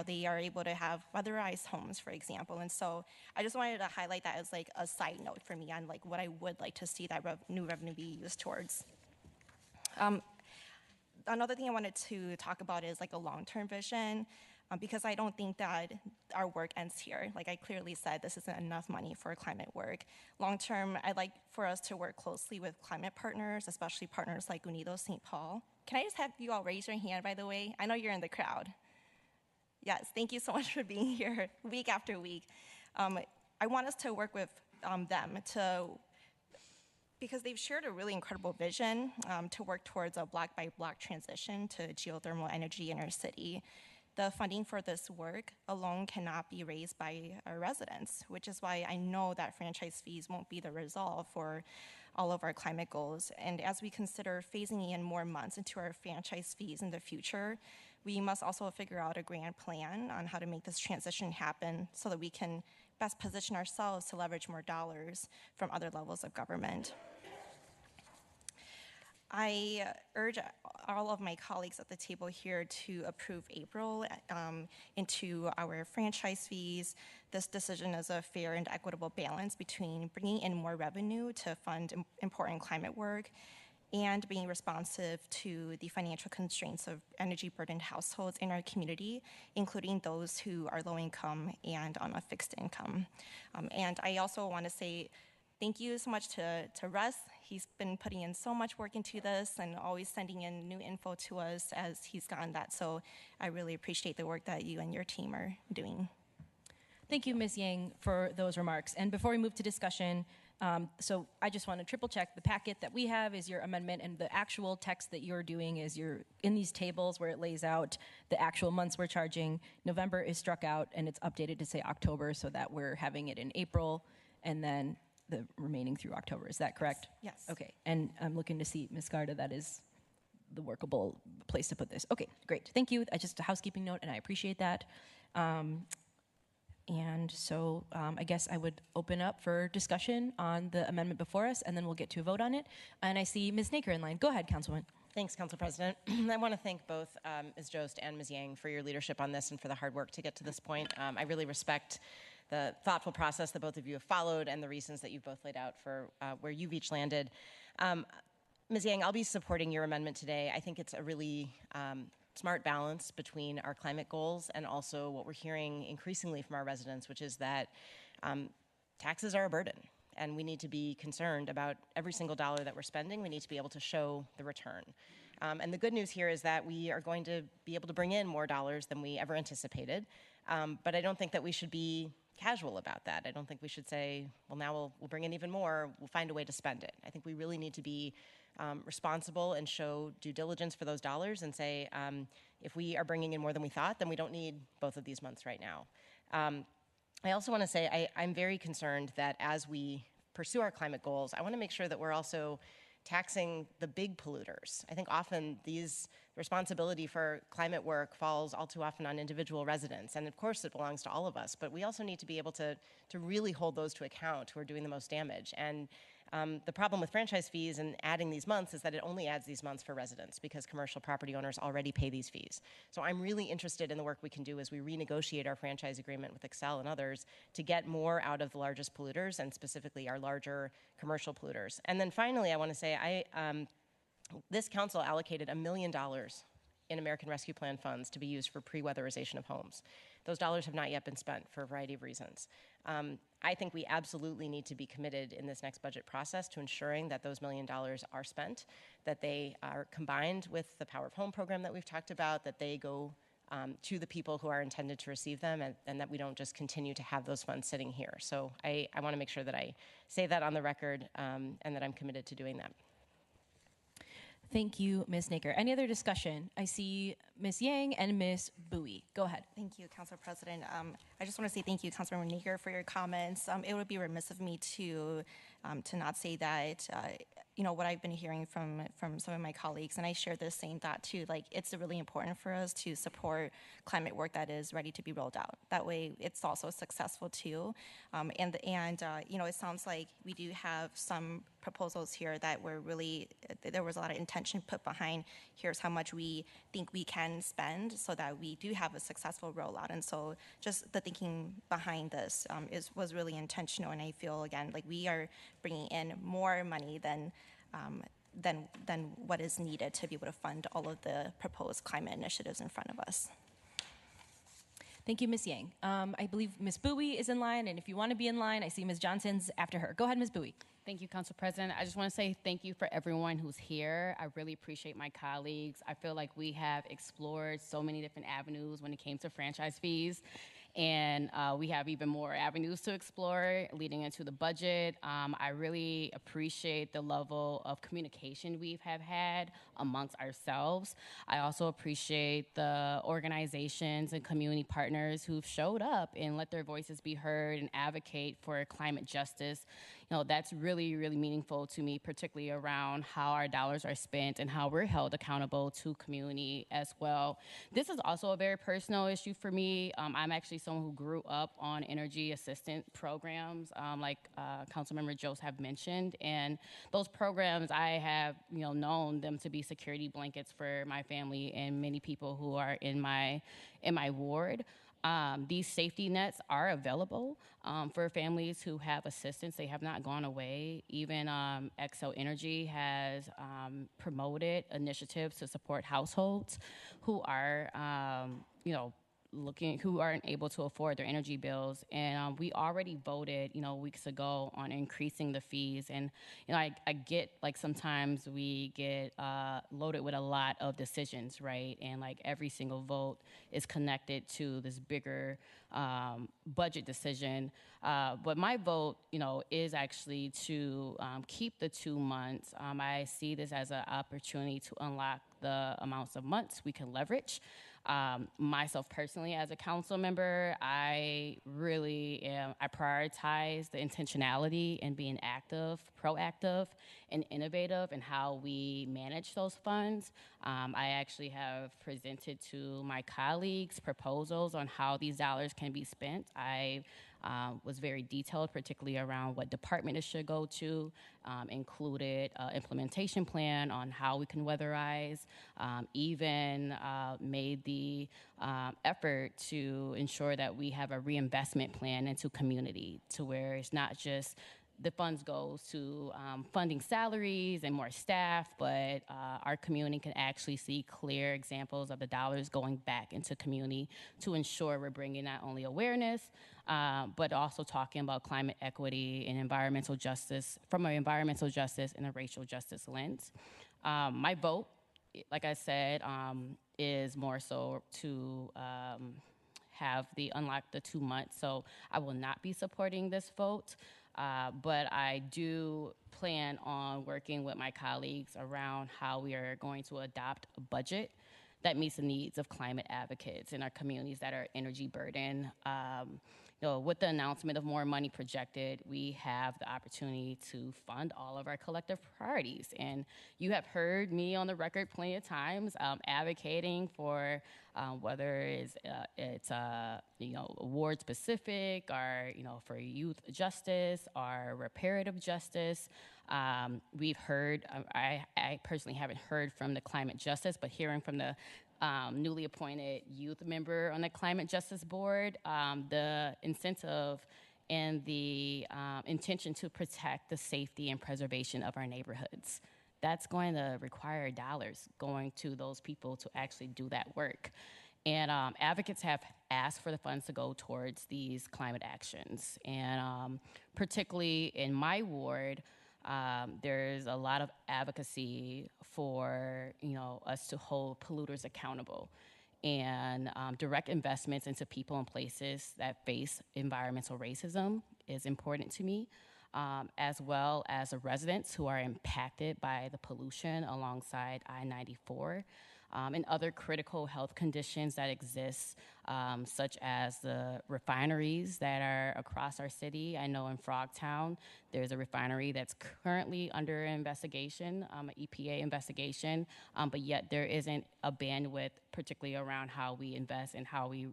they are able to have weatherized homes, for example. And so I just wanted to highlight that as a side note for me on what I would like to see that new revenue be used towards. Another thing I wanted to talk about is a long-term vision. because I don't think that our work ends here. Like I clearly said, this isn't enough money for climate work. Long term, I'd like for us to work closely with climate partners, especially partners like Unidos-St. Paul. Can I just have you all raise your hand, by the way? I know you're in the crowd. Yes, thank you so much for being here week after week. I want us to work with them because they've shared a really incredible vision to work towards a block-by-block transition to geothermal energy in our city. The funding for this work alone cannot be raised by our residents, which is why I know that franchise fees won't be the resolve for all of our climate goals. And as we consider phasing in more months into our franchise fees in the future, we must also figure out a grand plan on how to make this transition happen so that we can best position ourselves to leverage more dollars from other levels of government. I urge all of my colleagues at the table here to approve April into our franchise fees. This decision is a fair and equitable balance between bringing in more revenue to fund important climate work and being responsive to the financial constraints of energy-burdened households in our community, including those who are low income and on a fixed income. And I also want to say thank you so much to Russ. He's been putting in so much work into this and always sending in new info to us as he's gotten that. So I really appreciate the work that you and your team are doing.
Thank you, Ms. Yang, for those remarks. And before we move to discussion, so I just want to triple check the packet that we have is your amendment, and the actual text that you're doing is you're in these tables where it lays out the actual months we're charging. November is struck out and it's updated to say October so that we're having it in April and then the remaining through October. Is that correct?
Yes.
Okay. And I'm looking to see, Ms. Garda, that is the workable place to put this. Okay, great. Thank you. Just a housekeeping note, and I appreciate that. And so I guess I would open up for discussion on the amendment before us, and then we'll get to a vote on it. And I see Ms. Naker in line. Go ahead, Councilwoman.
Thanks, Council President. I want to thank both Ms. Jost and Ms. Yang for your leadership on this and for the hard work to get to this point. I really respect the thoughtful process that both of you have followed and the reasons that you've both laid out for where you've each landed. Ms. Yang, I'll be supporting your amendment today. I think it's a really smart balance between our climate goals and also what we're hearing increasingly from our residents, which is that taxes are a burden, and we need to be concerned about every single dollar that we're spending. We need to be able to show the return. And the good news here is that we are going to be able to bring in more dollars than we ever anticipated. But I don't think that we should be casual about that. I don't think we should say, well, now we'll bring in even more, we'll find a way to spend it. I think we really need to be responsible and show due diligence for those dollars and say, if we are bringing in more than we thought, then we don't need both of these months right now. I also want to say I'm very concerned that as we pursue our climate goals, I want to make sure that we're also taxing the big polluters. I think often these responsibility for climate work falls all too often on individual residents, and of course it belongs to all of us, but we also need to be able to really hold those to account who are doing the most damage. And the problem with franchise fees and adding these months is that it only adds these months for residents because commercial property owners already pay these fees. So I'm really interested in the work we can do as we renegotiate our franchise agreement with Excel and others to get more out of the largest polluters and specifically our larger commercial polluters. And then finally, I want to say this council allocated $1 million in American Rescue Plan funds to be used for pre-weatherization of homes. Those dollars have not yet been spent for a variety of reasons. I think we absolutely need to be committed in this next budget process to ensuring that those $1 million are spent, that they are combined with the Power of Home program that we've talked about, that they go to the people who are intended to receive them, and that we don't just continue to have those funds sitting here. So I want to make sure that I say that on the record and that I'm committed to doing that.
Thank you, Ms. Naker. Any other discussion? I see Ms. Yang and Ms. Bowie. Go ahead.
Thank you, Council President. I just want to say thank you, Councilmember Naker, for your comments. It would be remiss of me to not say that what I've been hearing from some of my colleagues, and I share this same thought too. Like, it's really important for us to support climate work that is ready to be rolled out. That way, it's also successful too. It sounds like we do have some proposals here that were really there was a lot of intention put behind. Here's how much we think we can spend so that we do have a successful rollout. And so, just the thinking behind this was really intentional. And I feel again like we are bringing in more money than what is needed to be able to fund all of the proposed climate initiatives in front of us.
Thank you, Ms. Yang. I believe Ms. Bowie is in line, and if you want to be in line, I see Ms. Johnson's after her. Go ahead, Ms. Bowie.
Thank you, Council President. I just want to say thank you for everyone who's here. I really appreciate my colleagues. I feel like we have explored so many different avenues when it came to franchise fees, and we have even more avenues to explore leading into the budget. I really appreciate the level of communication we have had amongst ourselves. I also appreciate the organizations and community partners who've showed up and let their voices be heard and advocate for climate justice. You know, that's really, really meaningful to me, particularly around how our dollars are spent and how we're held accountable to community as well. This is also a very personal issue for me. I'm actually someone who grew up on energy assistance programs, like Councilmember Jose have mentioned, and those programs I have, known them to be security blankets for my family and many people who are in my ward. These safety nets are available for families who have assistance. They have not gone away. Even Xcel Energy has promoted initiatives to support households who are, who aren't able to afford their energy bills. And we already voted, weeks ago on increasing the fees. And, I get, like, sometimes we get loaded with a lot of decisions, right? And, like, every single vote is connected to this bigger budget decision. But my vote, is actually to keep the 2 months. I see this as an opportunity to unlock the amounts of months we can leverage. Myself personally, as a council member, I prioritize the intentionality and being active, proactive, and innovative in how we manage those funds. I actually have presented to my colleagues proposals on how these dollars can be spent. I was very detailed, particularly around what department it should go to, included an implementation plan on how we can weatherize, even made the effort to ensure that we have a reinvestment plan into community, to where it's not just the funds goes to funding salaries and more staff, but our community can actually see clear examples of the dollars going back into community to ensure we're bringing not only awareness, but also talking about climate equity and environmental justice from an environmental justice and a racial justice lens. My vote, like I said, is more so to have unlock the 2 months. So I will not be supporting this vote. But I do plan on working with my colleagues around how we are going to adopt a budget that meets the needs of climate advocates in our communities that are energy burdened. With the announcement of more money projected, we have the opportunity to fund all of our collective priorities. And you have heard me on the record plenty of times advocating for whether it's award specific or for youth justice or reparative justice. We've heard, I personally haven't heard from the climate justice, but hearing from the newly appointed youth member on the Climate Justice Board, the incentive and the intention to protect the safety and preservation of our neighborhoods. That's going to require dollars going to those people to actually do that work. And advocates have asked for the funds to go towards these climate actions. And particularly in my ward, there's a lot of advocacy for us to hold polluters accountable, and direct investments into people and places that face environmental racism is important to me, as well as the residents who are impacted by the pollution alongside I-94. And other critical health conditions that exist, such as the refineries that are across our city. I know in Frogtown, there's a refinery that's currently under investigation, an EPA investigation, but yet there isn't a bandwidth, particularly around how we invest and how we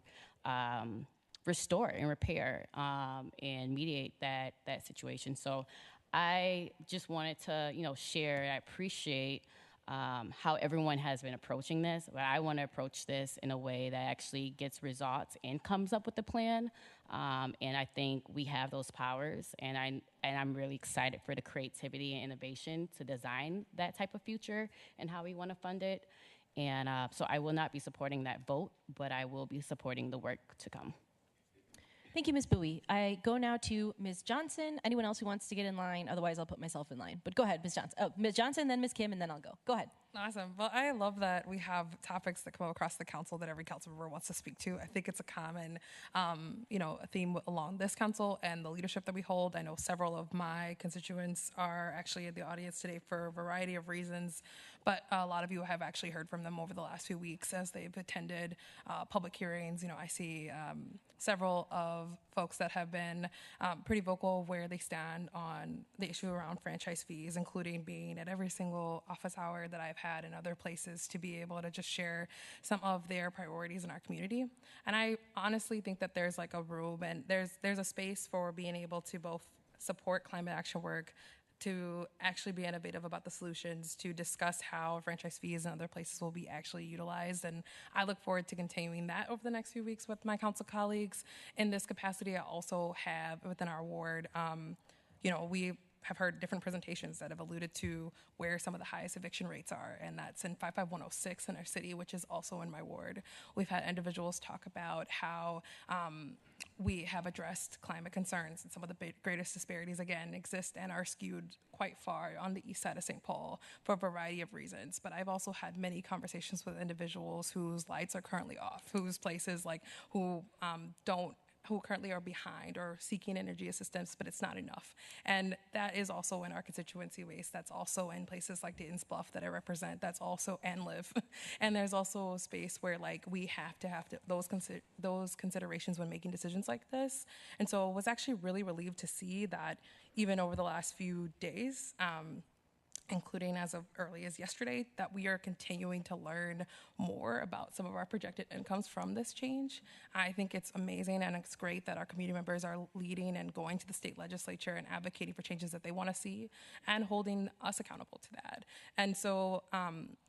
restore and repair and mediate that situation. So I just wanted to, share. I appreciate how everyone has been approaching this, but I want to approach this in a way that actually gets results and comes up with a plan. And I think we have those powers, and I'm really excited for the creativity and innovation to design that type of future and how we want to fund it. And so I will not be supporting that vote, but I will be supporting the work to come.
Thank you, Ms. Bowie. I go now to Ms. Johnson. Anyone else who wants to get in line? Otherwise, I'll put myself in line. But go ahead, Ms. Johnson. Oh, Ms. Johnson, then Ms. Kim, and then I'll go. Go ahead.
Awesome. Well, I love that we have topics that come across the council that every council member wants to speak to. I think it's a common, a theme along this council and the leadership that we hold. I know several of my constituents are actually in the audience today for a variety of reasons, but a lot of you have actually heard from them over the last few weeks as they've attended public hearings. I see several of folks that have been pretty vocal where they stand on the issue around franchise fees, including being at every single office hour that I've had in other places to be able to just share some of their priorities in our community. And I honestly think that there's like a room and there's a space for being able to both support climate action work, to actually be innovative about the solutions, to discuss how franchise fees and other places will be actually utilized. And I look forward to continuing that over the next few weeks with my council colleagues. In this capacity, I also have within our ward, we have heard different presentations that have alluded to where some of the highest eviction rates are, and that's in 55106 in our city, which is also in my ward. We've had individuals talk about how we have addressed climate concerns, and some of the greatest disparities, again, exist and are skewed quite far on the east side of St. Paul for a variety of reasons. But I've also had many conversations with individuals whose lights are currently off, whose places, who currently are behind or seeking energy assistance, but it's not enough. And that is also in our constituency waste. That's also in places like Dayton's Bluff that I represent. That's also and live. And there's also a space where we have to those considerations when making decisions like this. And so I was actually really relieved to see that even over the last few days, including as of early as yesterday, that we are continuing to learn more about some of our projected incomes from this change. I think it's amazing and it's great that our community members are leading and going to the state legislature and advocating for changes that they want to see and holding us accountable to that. And so,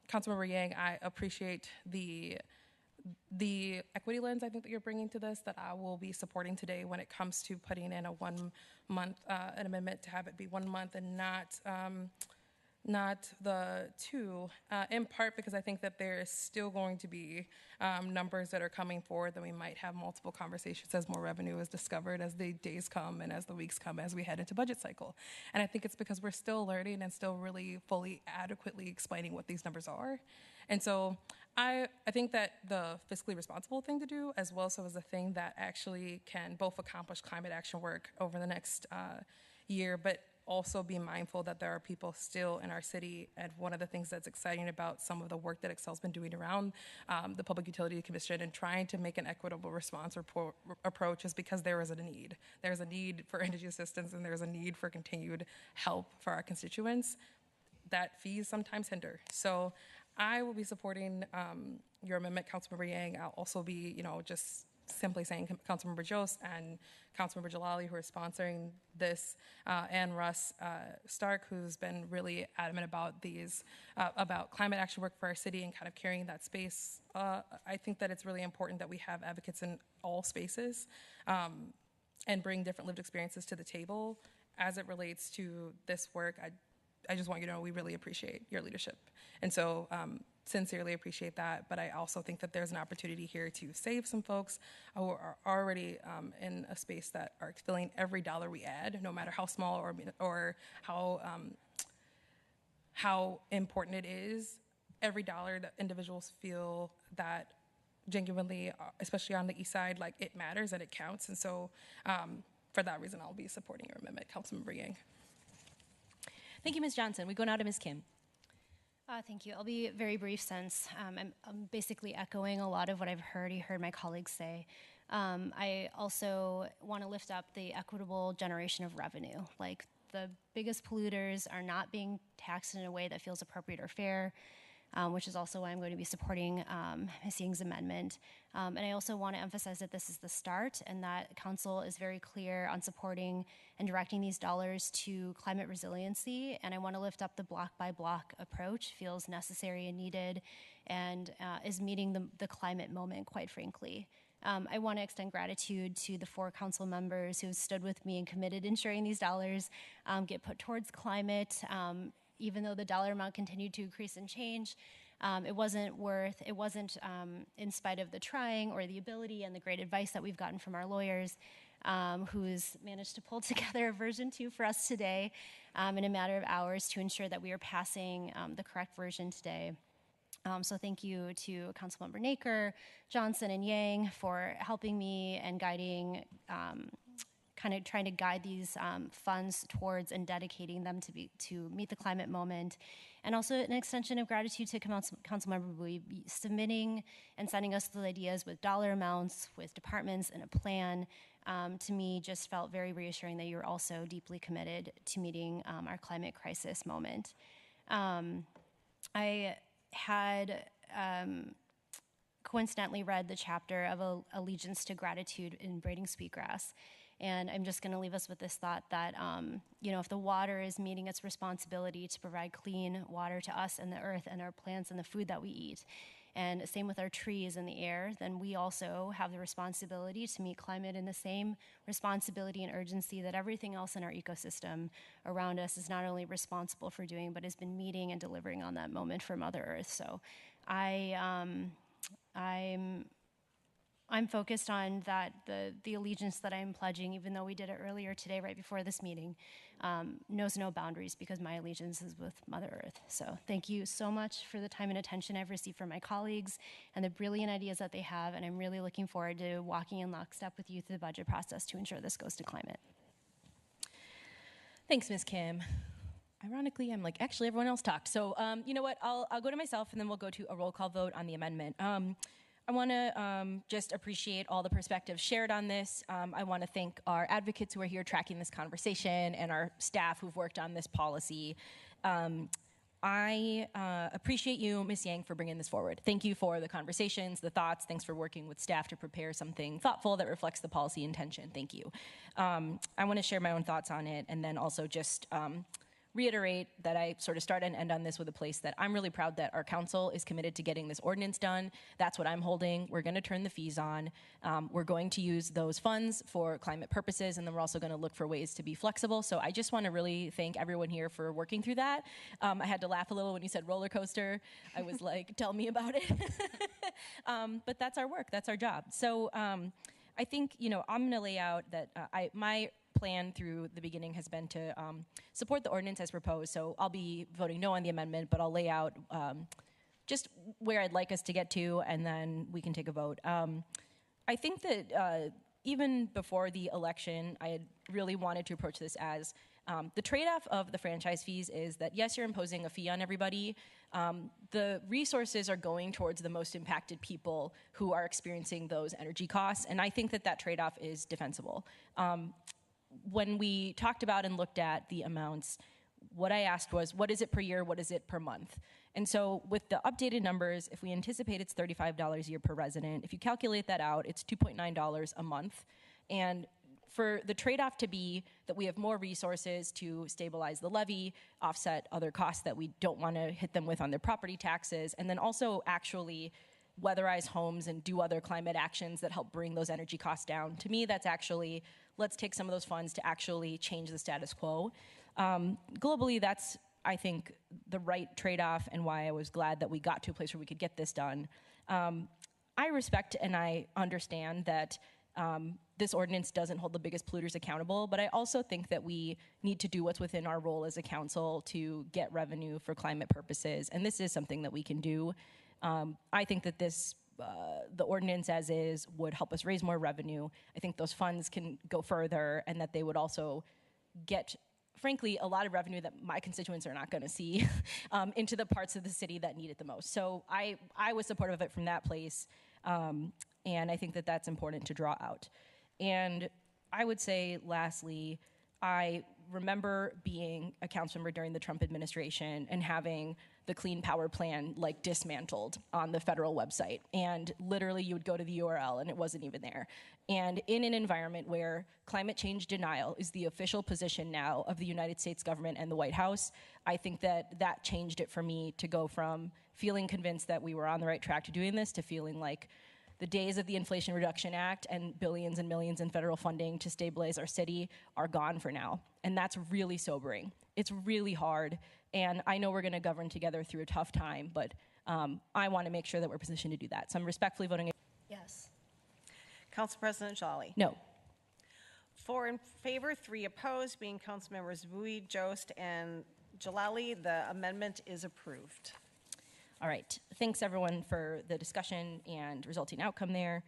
Councilmember Yang, I appreciate the equity lens I think that you're bringing to this, that I will be supporting today when it comes to putting in a 1 month, an amendment to have it be 1 month and not the 2, in part because I think that there is still going to be numbers that are coming forward that we might have multiple conversations as more revenue is discovered, as the days come and as the weeks come, as we head into budget cycle. And I think it's because we're still learning and still really fully adequately explaining what these numbers are. And so I think that the fiscally responsible thing to do, as well as the thing that actually can both accomplish climate action work over the next year, but also be mindful that there are people still in our city. And one of the things that's exciting about some of the work that Excel's been doing around the Public Utility Commission and trying to make an equitable response approach is because there is a need. There's a need for energy assistance and there's a need for continued help for our constituents that fees sometimes hinder. So I will be supporting your amendment, Councilmember Yang. I'll also be, just simply saying Councilmember Jost and Councilmember Jalali, who are sponsoring this, and Russ Stark, who's been really adamant about about climate action work for our city and kind of carrying that space. I think that it's really important that we have advocates in all spaces and bring different lived experiences to the table as it relates to this work. I just want you to know we really appreciate your leadership. And so sincerely appreciate that, but I also think that there's an opportunity here to save some folks who are already in a space that are feeling every dollar we add, no matter how small or how important it is. Every dollar that individuals feel that genuinely, especially on the east side, it matters and it counts. And so for that reason, I'll be supporting your amendment, Councilmember Yang.
Thank you, Ms. Johnson. We go now to Ms. Kim.
Thank you. I'll be very brief since I'm basically echoing a lot of what I've already heard my colleagues say. I also want to lift up the equitable generation of revenue. The biggest polluters are not being taxed in a way that feels appropriate or fair, which is also why I'm going to be supporting Ms. Ying's amendment. And I also want to emphasize that this is the start and that Council is very clear on supporting and directing these dollars to climate resiliency. And I want to lift up the block by block approach, feels necessary and needed, and is meeting the climate moment, quite frankly. I want to extend gratitude to the 4 council members who stood with me and committed ensuring these dollars get put towards climate. Even though the dollar amount continued to increase and change, It wasn't in spite of the trying or the ability and the great advice that we've gotten from our lawyers, who's managed to pull together a version 2 for us today in a matter of hours to ensure that we are passing the correct version today. So thank you to Councilmember Naker, Johnson, and Yang for helping me and guiding, kind of trying to guide these funds towards and dedicating them to meet the climate moment. And also an extension of gratitude to Councilmember Bui, submitting and sending us those ideas with dollar amounts, with departments, and a plan. To me, just felt very reassuring that you're also deeply committed to meeting our climate crisis moment. I had coincidentally read the chapter of Allegiance to Gratitude in Braiding Sweetgrass. And I'm just going to leave us with this thought that, if the water is meeting its responsibility to provide clean water to us and the earth and our plants and the food that we eat, and same with our trees and the air, then we also have the responsibility to meet climate in the same responsibility and urgency that everything else in our ecosystem around us is not only responsible for doing, but has been meeting and delivering on that moment for Mother Earth. So I'm focused on that, the allegiance that I'm pledging, even though we did it earlier today, right before this meeting, knows no boundaries because my allegiance is with Mother Earth. So thank you so much for the time and attention I've received from my colleagues and the brilliant ideas that they have, and I'm really looking forward to walking in lockstep with you through the budget process to ensure this goes to climate.
Thanks, Ms. Kim. Ironically, I'm like, actually, everyone else talked. So you know what, I'll go to myself, and then we'll go to a roll call vote on the amendment. I want to just appreciate all the perspectives shared on this. I want to thank our advocates who are here tracking this conversation and our staff who've worked on this policy. I appreciate you, Ms. Yang, for bringing this forward. Thank you for the conversations, the thoughts. Thanks for working with staff to prepare something thoughtful that reflects the policy intention. Thank you. I want to share my own thoughts on it, and then also just reiterate that I sort of start and end on this with a place that I'm really proud that our council is committed to getting this ordinance done. That's what I'm holding. We're going to turn the fees on. We're going to use those funds for climate purposes, and then we're also going to look for ways to be flexible. So I just want to really thank everyone here for working through that. I had to laugh a little when you said roller coaster. I was like, tell me about it. But that's our work. That's our job. So I think, I'm going to lay out that my plan through the beginning has been to support the ordinance as proposed. So I'll be voting no on the amendment, but I'll lay out just where I'd like us to get to, and then we can take a vote. I think that even before the election, I had really wanted to approach this as the trade-off of the franchise fees is that, yes, you're imposing a fee on everybody. The resources are going towards the most impacted people who are experiencing those energy costs, and I think that that trade-off is defensible. When we talked about and looked at the amounts, what I asked was, what is it per year, what is it per month? And so with the updated numbers, if we anticipate it's $35 a year per resident, if you calculate that out, it's $2.9 a month. And for the trade-off to be that we have more resources to stabilize the levy, offset other costs that we don't want to hit them with on their property taxes, and then also actually weatherize homes and do other climate actions that help bring those energy costs down. To me, that's actually, let's take some of those funds to actually change the status quo. Globally, that's, I think, the right trade-off, and why I was glad that we got to a place where we could get this done. I respect and I understand that this ordinance doesn't hold the biggest polluters accountable, but I also think that we need to do what's within our role as a council to get revenue for climate purposes, and this is something that we can do. I think that this, the ordinance as is, would help us raise more revenue. I think those funds can go further, and that they would also get, frankly, a lot of revenue that my constituents are not going to see into the parts of the city that need it the most. So I was supportive of it from that place, and I think that that's important to draw out. And I would say, lastly, I remember being a council member during the Trump administration and having the Clean Power Plan dismantled on the federal website. And literally you would go to the URL and it wasn't even there. And in an environment where climate change denial is the official position now of the United States government and the White House, I think that that changed it for me to go from feeling convinced that we were on the right track to doing this to feeling like the days of the Inflation Reduction Act and billions and millions in federal funding to stabilize our city are gone for now. And that's really sobering. It's really hard. And I know we're going to govern together through a tough time, but I want to make sure that we're positioned to do that. So I'm respectfully voting
Yes. Council President Jolly.
no.
4 in favor, 3 opposed, being council members Bowie, Jost, and Jalali. The amendment is approved.
All right. Thanks, everyone, for the discussion and resulting outcome there.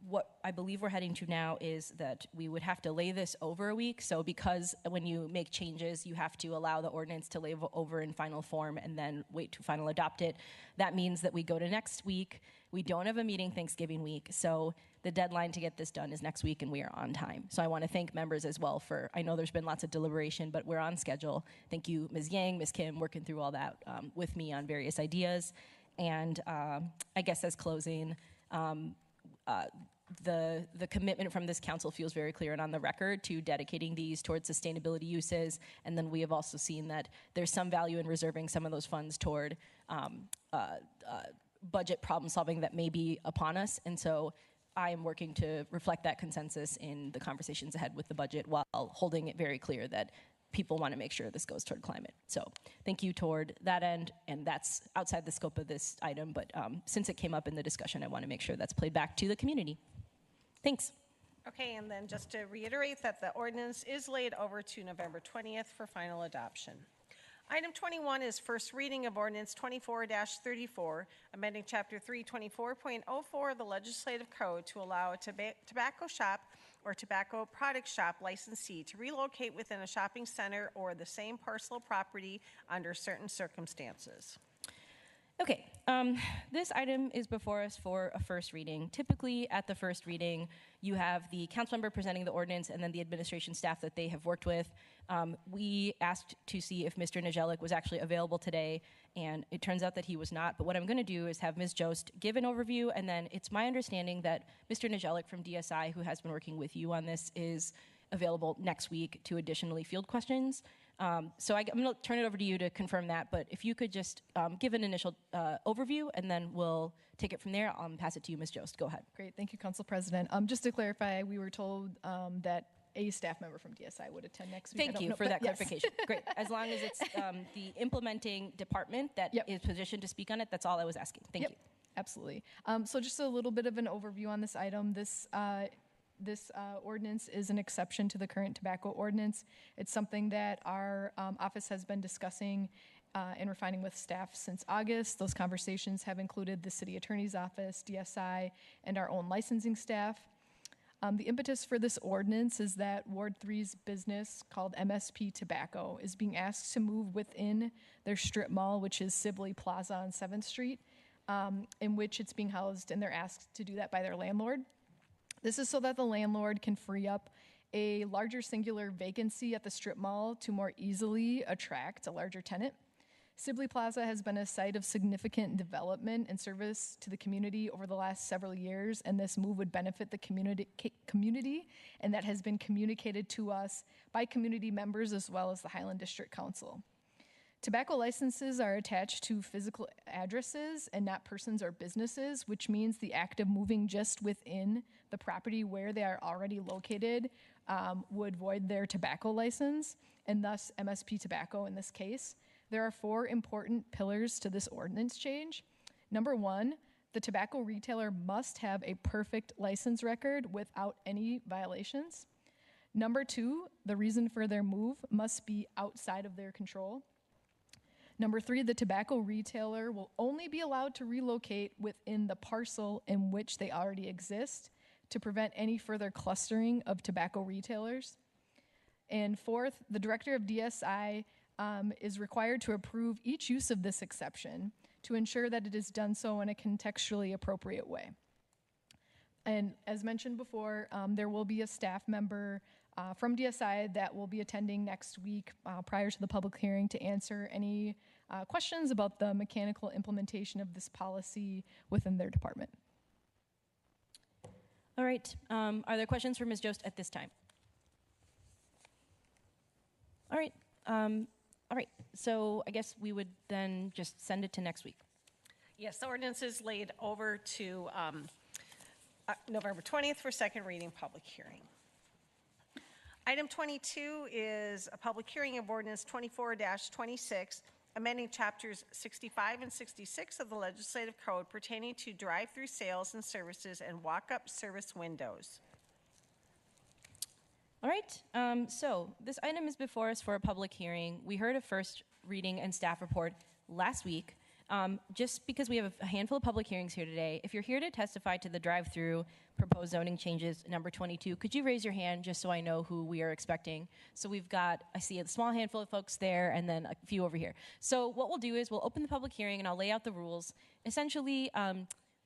What I believe we're heading to now is that we would have to lay this over a week. So because when you make changes, you have to allow the ordinance to lay over in final form and then wait to final adopt it. That means that we go to next week. We don't have a meeting Thanksgiving week. So the deadline to get this done is next week, and we are on time. So I want to thank members as well for, I know there's been lots of deliberation, but we're on schedule. Thank you, Ms. Yang, Ms. Kim, working through all that with me on various ideas. And I guess as closing, the commitment from this council feels very clear and on the record to dedicating these towards sustainability uses. And then we have also seen that there's some value in reserving some of those funds toward budget problem solving that may be upon us. And so I am working to reflect that consensus in the conversations ahead with the budget while holding it very clear that people want to make sure this goes toward climate. So thank you toward that end, and that's outside the scope of this item, but since it came up in the discussion, I want to make sure that's played back to the community. Thanks.
Okay, and then just to reiterate that the ordinance is laid over to November 20th for final adoption. Item 21 is first reading of ordinance 24-34, amending chapter 324.04 of the legislative code to allow a tobacco shop or tobacco product shop licensee to relocate within a shopping center or the same parcel of property under certain circumstances.
Okay, this item is before us for a first reading. Typically, at the first reading, you have the council member presenting the ordinance and then the administration staff that they have worked with. We asked to see if Mr. Nijelik was actually available today, and it turns out that he was not. But what I'm going to do is have Ms. Jost give an overview, and then it's my understanding that Mr. Nijelik from DSI, who has been working with you on this, is available next week to additionally field questions. So I'm going to turn it over to you to confirm that, but if you could just give an initial overview, and then we'll take it from there. I'll pass it to you, Ms. Jost. Go ahead.
Great, thank you, Council President. Just to clarify, we were told that a staff member from DSI would attend next week.
Thank you for that clarification. Great. As long as it's the implementing department that is positioned to speak on it, that's all I was asking. Thank you.
Absolutely. So just a little bit of an overview on this item. This ordinance is an exception to the current tobacco ordinance. It's something that our office has been discussing and refining with staff since August. Those conversations have included the city attorney's office, DSI, and our own licensing staff. The impetus for this ordinance is that Ward 3's business called MSP Tobacco is being asked to move within their strip mall, which is Sibley Plaza on 7th Street, in which it's being housed, and they're asked to do that by their landlord. This is so that the landlord can free up a larger singular vacancy at the strip mall to more easily attract a larger tenant. Sibley Plaza has been a site of significant development and service to the community over the last several years, and this move would benefit the community, and that has been communicated to us by community members as well as the Highland District Council. Tobacco licenses are attached to physical addresses and not persons or businesses, which means the act of moving just within the property where they are already located would void their tobacco license, and thus MSP Tobacco in this case. There are 4 important pillars to this ordinance change. Number 1, the tobacco retailer must have a perfect license record without any violations. Number 2, the reason for their move must be outside of their control. Number 3, the tobacco retailer will only be allowed to relocate within the parcel in which they already exist to prevent any further clustering of tobacco retailers. And 4th, the director of DSI is required to approve each use of this exception to ensure that it is done so in a contextually appropriate way. And as mentioned before, there will be a staff member from DSI that will be attending next week prior to the public hearing to answer any questions about the mechanical implementation of this policy within their department.
All right. Are there questions for Ms. Jost at this time? All right. All right. So I guess we would then just send it to next week.
Yes, the ordinance is laid over to November 20th for second reading public hearing. Item 22 is a public hearing of ordinance 24-26, amending chapters 65 and 66 of the legislative code pertaining to drive-through sales and services and walk-up service windows.
All right, so this item is before us for a public hearing. We heard a first reading and staff report last week. Just because we have a handful of public hearings here today, if you're here to testify to the drive-through proposed zoning changes number 22, could you raise your hand just so I know who we are expecting? So we've got, I see a small handful of folks there and then a few over here. So what we'll do is we'll open the public hearing and I'll lay out the rules. Essentially,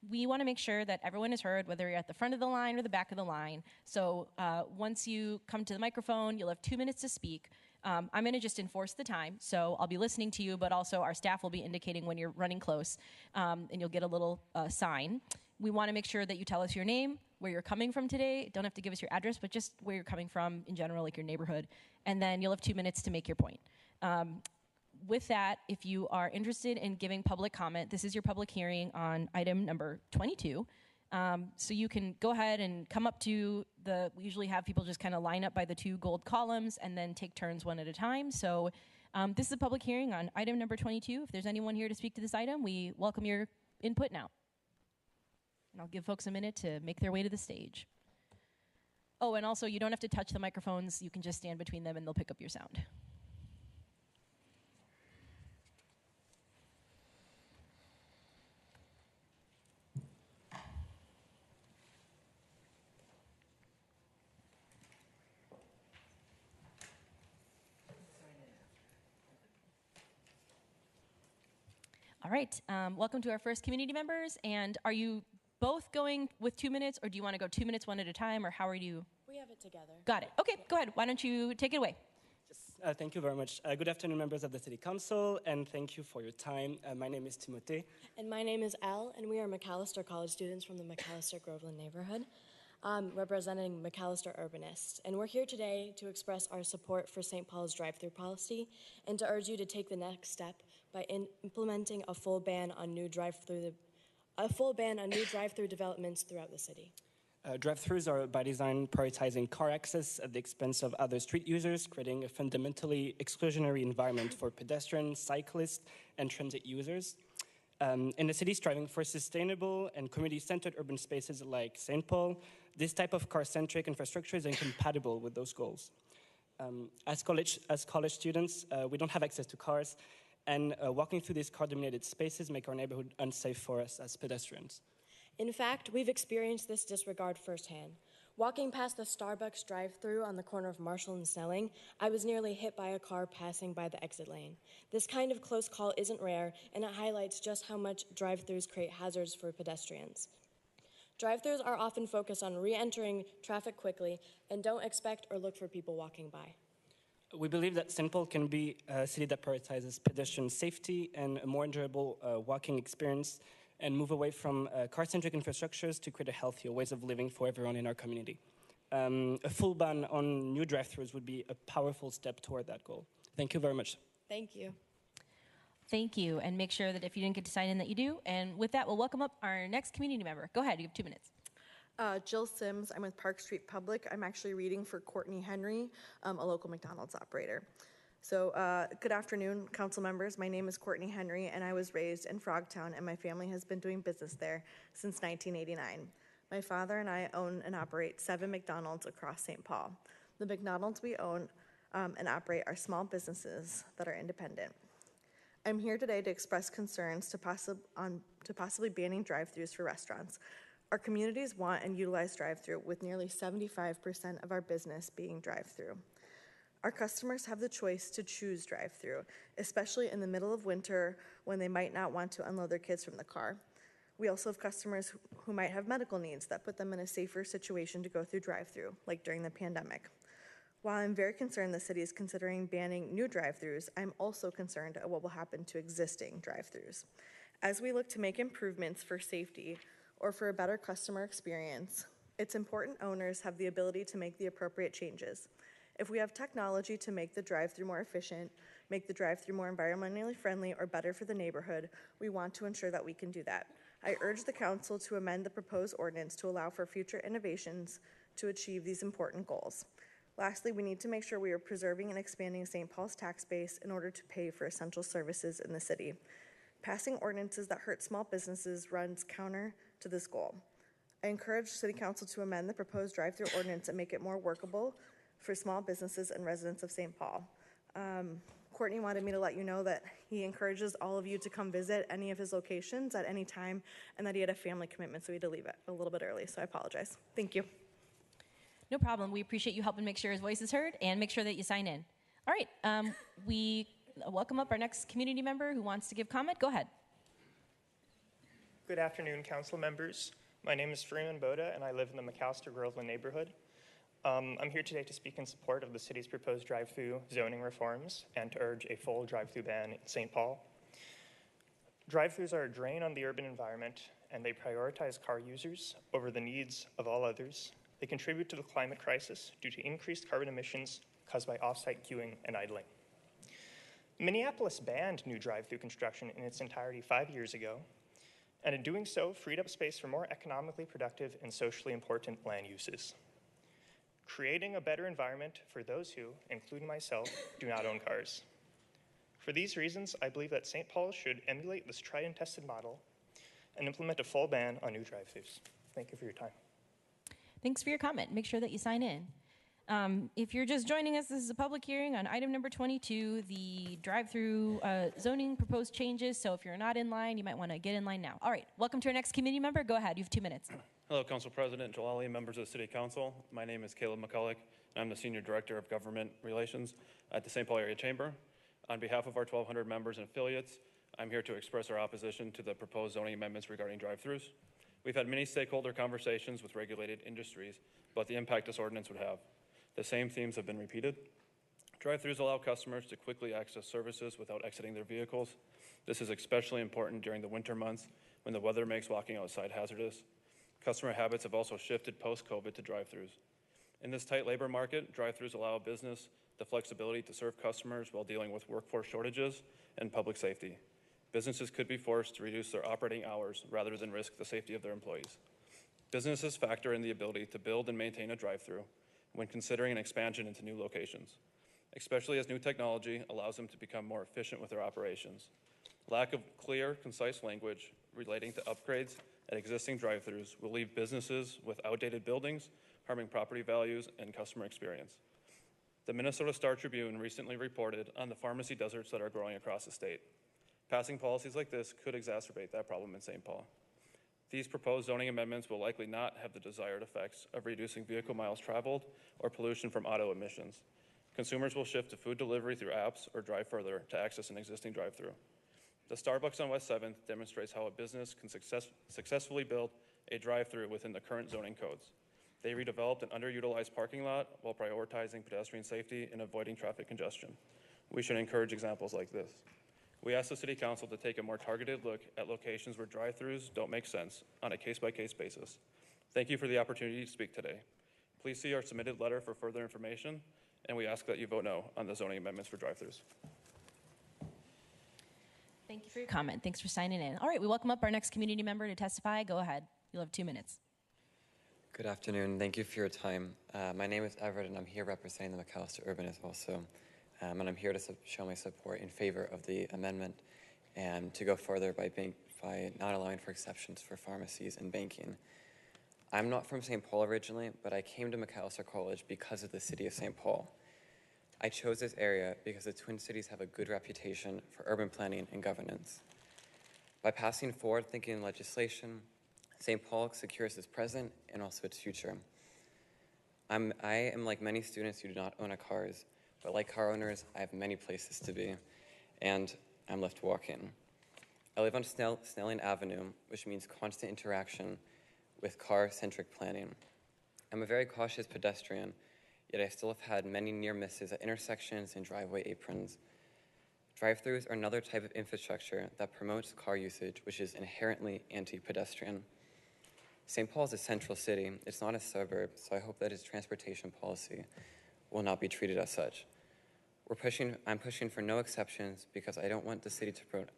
we want to make sure that everyone is heard, whether you're at the front of the line or the back of the line. So once you come to the microphone, you'll have 2 minutes to speak. I'm going to just enforce the time, so I'll be listening to you, but also our staff will be indicating when you're running close, and you'll get a little sign. We want to make sure that you tell us your name, where you're coming from today. Don't have to give us your address, but just where you're coming from in general, like your neighborhood. And then you'll have 2 minutes to make your point. With that, if you are interested in giving public comment, this is your public hearing on item number 22. So you can go ahead and come up to we usually have people just kind of line up by the 2 gold columns and then take turns one at a time. So this is a public hearing on item number 22. If there's anyone here to speak to this item, we welcome your input now. And I'll give folks a minute to make their way to the stage. Oh, and also you don't have to touch the microphones. You can just stand between them and they'll pick up your sound. All right, welcome to our first community members. And are you both going with 2 minutes, or do you want to go 2 minutes one at a time, or how are you?
We have it together.
Got it. Okay, go ahead. Why don't you take it away?
Thank you very much. Good afternoon, members of the City Council, and thank you for your time. My name is Timothée.
And my name is Elle, and we are McAllister College students from the McAllister-Groveland neighborhood, representing McAllister Urbanists. And we're here today to express our support for St. Paul's drive-through policy and to urge you to take the next step by implementing a full ban on new drive-through developments throughout the city.
Drive-thrus are by design prioritizing car access at the expense of other street users, creating a fundamentally exclusionary environment for pedestrians, cyclists, and transit users. In the city striving for sustainable and community-centered urban spaces like St. Paul, this type of car-centric infrastructure is incompatible with those goals. As college students, we don't have access to cars, and walking through these car-dominated spaces make our neighborhood unsafe for us as pedestrians.
In fact, we've experienced this disregard firsthand. Walking past the Starbucks drive-thru on the corner of Marshall and Snelling, I was nearly hit by a car passing by the exit lane. This kind of close call isn't rare, and it highlights just how much drive-thrus create hazards for pedestrians. Drive-thrus are often focused on re-entering traffic quickly and don't expect or look for people walking by.
We believe that St. Paul can be a city that prioritizes pedestrian safety and a more enjoyable walking experience and move away from car-centric infrastructures to create a healthier ways of living for everyone in our community. A full ban on new drive-thrus would be a powerful step toward that goal. Thank you very much.
Thank you.
Thank you, and make sure that if you didn't get to sign in that you do. And with that, we'll welcome up our next community member. Go ahead, you have 2 minutes.
Jill Sims, I'm with Park Street Public. I'm actually reading for Courtney Henry, a local McDonald's operator. So good afternoon, council members. My name is Courtney Henry, and I was raised in Frogtown, and my family has been doing business there since 1989. My father and I own and operate 7 McDonald's across St. Paul. The McDonald's we own and operate are small businesses that are independent. I'm here today to express concerns to possibly banning drive-thrus for restaurants. Our communities want and utilize drive-thru, with nearly 75% of our business being drive-thru. Our customers have the choice to choose drive-thru, especially in the middle of winter when they might not want to unload their kids from the car. We also have customers who might have medical needs that put them in a safer situation to go through drive-thru, like during the pandemic. While I'm very concerned the city is considering banning new drive-thrus, I'm also concerned at what will happen to existing drive-thrus. As we look to make improvements for safety or for a better customer experience, it's important owners have the ability to make the appropriate changes. If we have technology to make the drive-thru more efficient, make the drive-thru more environmentally friendly or better for the neighborhood, we want to ensure that we can do that. I urge the council to amend the proposed ordinance to allow for future innovations to achieve these important goals. Lastly, we need to make sure we are preserving and expanding St. Paul's tax base in order to pay for essential services in the city. Passing ordinances that hurt small businesses runs counter to this goal. I encourage City Council to amend the proposed drive-through ordinance and make it more workable for small businesses and residents of St. Paul. Courtney wanted me to let you know that he encourages all of you to come visit any of his locations at any time, and that he had a family commitment, so he had to leave it a little bit early, so I apologize. Thank you.
No problem. We appreciate you helping make sure his voice is heard and make sure that you sign in. All right, we welcome up our next community member who wants to give comment. Go ahead.
Good afternoon, council members. My name is Freeman Boda, and I live in the McAllister-Groveland neighborhood. I'm here today to speak in support of the city's proposed drive-through zoning reforms and to urge a full drive-through ban in St. Paul. Drive-throughs are a drain on the urban environment, and they prioritize car users over the needs of all others. They contribute to the climate crisis due to increased carbon emissions caused by off-site queuing and idling. Minneapolis banned new drive-through construction in its entirety 5 years ago, and in doing so, freed up space for more economically productive and socially important land uses, creating a better environment for those who, including myself, do not own cars. For these reasons, I believe that St. Paul should emulate this tried and tested model and implement a full ban on new drive-thrus. Thank you for your time.
Thanks for your comment. Make sure that you sign in. If you're just joining us, this is a public hearing on item number 22, the drive-through zoning proposed changes. So if you're not in line, you might want to get in line now. All right, welcome to our next committee member. Go ahead, you have 2 minutes.
Hello, Council President Jalali, members of the City Council. My name is Caleb McCulloch, and I'm the Senior Director of Government Relations at the St. Paul Area Chamber. On behalf of our 1,200 members and affiliates, I'm here to express our opposition to the proposed zoning amendments regarding drive-thrus. We've had many stakeholder conversations with regulated industries about the impact this ordinance would have. The same themes have been repeated. Drive-thrus allow customers to quickly access services without exiting their vehicles. This is especially important during the winter months when the weather makes walking outside hazardous. Customer habits have also shifted post-COVID to drive-thrus. In this tight labor market, drive-thrus allow a business the flexibility to serve customers while dealing with workforce shortages and public safety. Businesses could be forced to reduce their operating hours rather than risk the safety of their employees. Businesses factor in the ability to build and maintain a drive-thru when considering an expansion into new locations, especially as new technology allows them to become more efficient with their operations. Lack of clear, concise language relating to upgrades at existing drive-thrus will leave businesses with outdated buildings, harming property values and customer experience. The Minnesota Star Tribune recently reported on the pharmacy deserts that are growing across the state. Passing policies like this could exacerbate that problem in St. Paul. These proposed zoning amendments will likely not have the desired effects of reducing vehicle miles traveled or pollution from auto emissions. Consumers will shift to food delivery through apps or drive further to access an existing drive-thru. The Starbucks on West 7th demonstrates how a business can successfully build a drive-thru within the current zoning codes. They redeveloped an underutilized parking lot while prioritizing pedestrian safety and avoiding traffic congestion. We should encourage examples like this. We ask the City Council to take a more targeted look at locations where drive-thrus don't make sense on a case-by-case basis. Thank you for the opportunity to speak today. Please see our submitted letter for further information, and we ask that you vote no on the zoning amendments for drive-thrus.
Thank you for your comment. Thanks for signing in. All right, we welcome up our next community member to testify. Go ahead. You'll have 2 minutes.
Good afternoon. Thank you for your time. My name is Everett, and I'm here representing the McAllister Urbanists also. And I'm here to show my support in favor of the amendment and to go further by not allowing for exceptions for pharmacies and banking. I'm not from St. Paul originally, but I came to McAllister College because of the city of St. Paul. I chose this area because the Twin Cities have a good reputation for urban planning and governance. By passing forward-thinking legislation, St. Paul secures its present and also its future. I am like many students who do not own a cars, but like car owners, I have many places to be, and I'm left walking. I live on Snelling Avenue, which means constant interaction with car-centric planning. I'm a very cautious pedestrian, yet I still have had many near misses at intersections and driveway aprons. Drive-thrus are another type of infrastructure that promotes car usage, which is inherently anti-pedestrian. St. Paul is a central city. It's not a suburb, so I hope that its transportation policy will not be treated as such. I'm pushing for no exceptions because I don't want the city to promote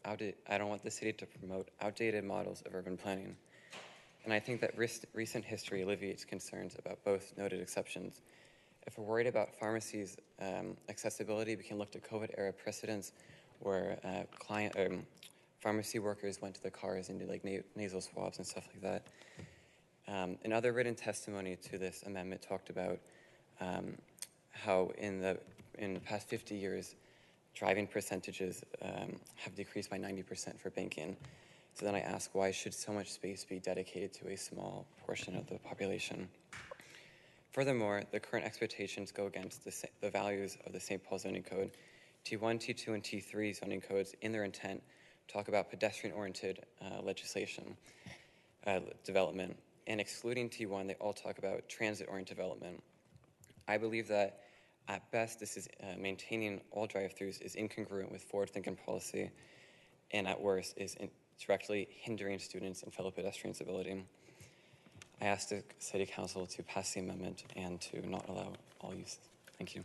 outdated models of urban planning. And I think that recent history alleviates concerns about both noted exceptions If we're worried about pharmacies' accessibility, we can look to COVID-era precedents where pharmacy workers went to the cars and did like nasal swabs and stuff like that. Another written testimony to this amendment talked about how in the past 50 years, driving percentages have decreased by 90% for banking. So then I ask, why should so much space be dedicated to a small portion of the population? Furthermore, the current expectations go against the values of the St. Paul zoning code. T1, T2, and T3 zoning codes, in their intent, talk about pedestrian-oriented legislation development. And excluding T1, they all talk about transit-oriented development. I believe that at best, this is maintaining all drive-thrus is incongruent with forward-thinking policy, and at worst is directly hindering students and fellow pedestrians' ability. I ask the City Council to pass the amendment and to not allow all uses. Thank you.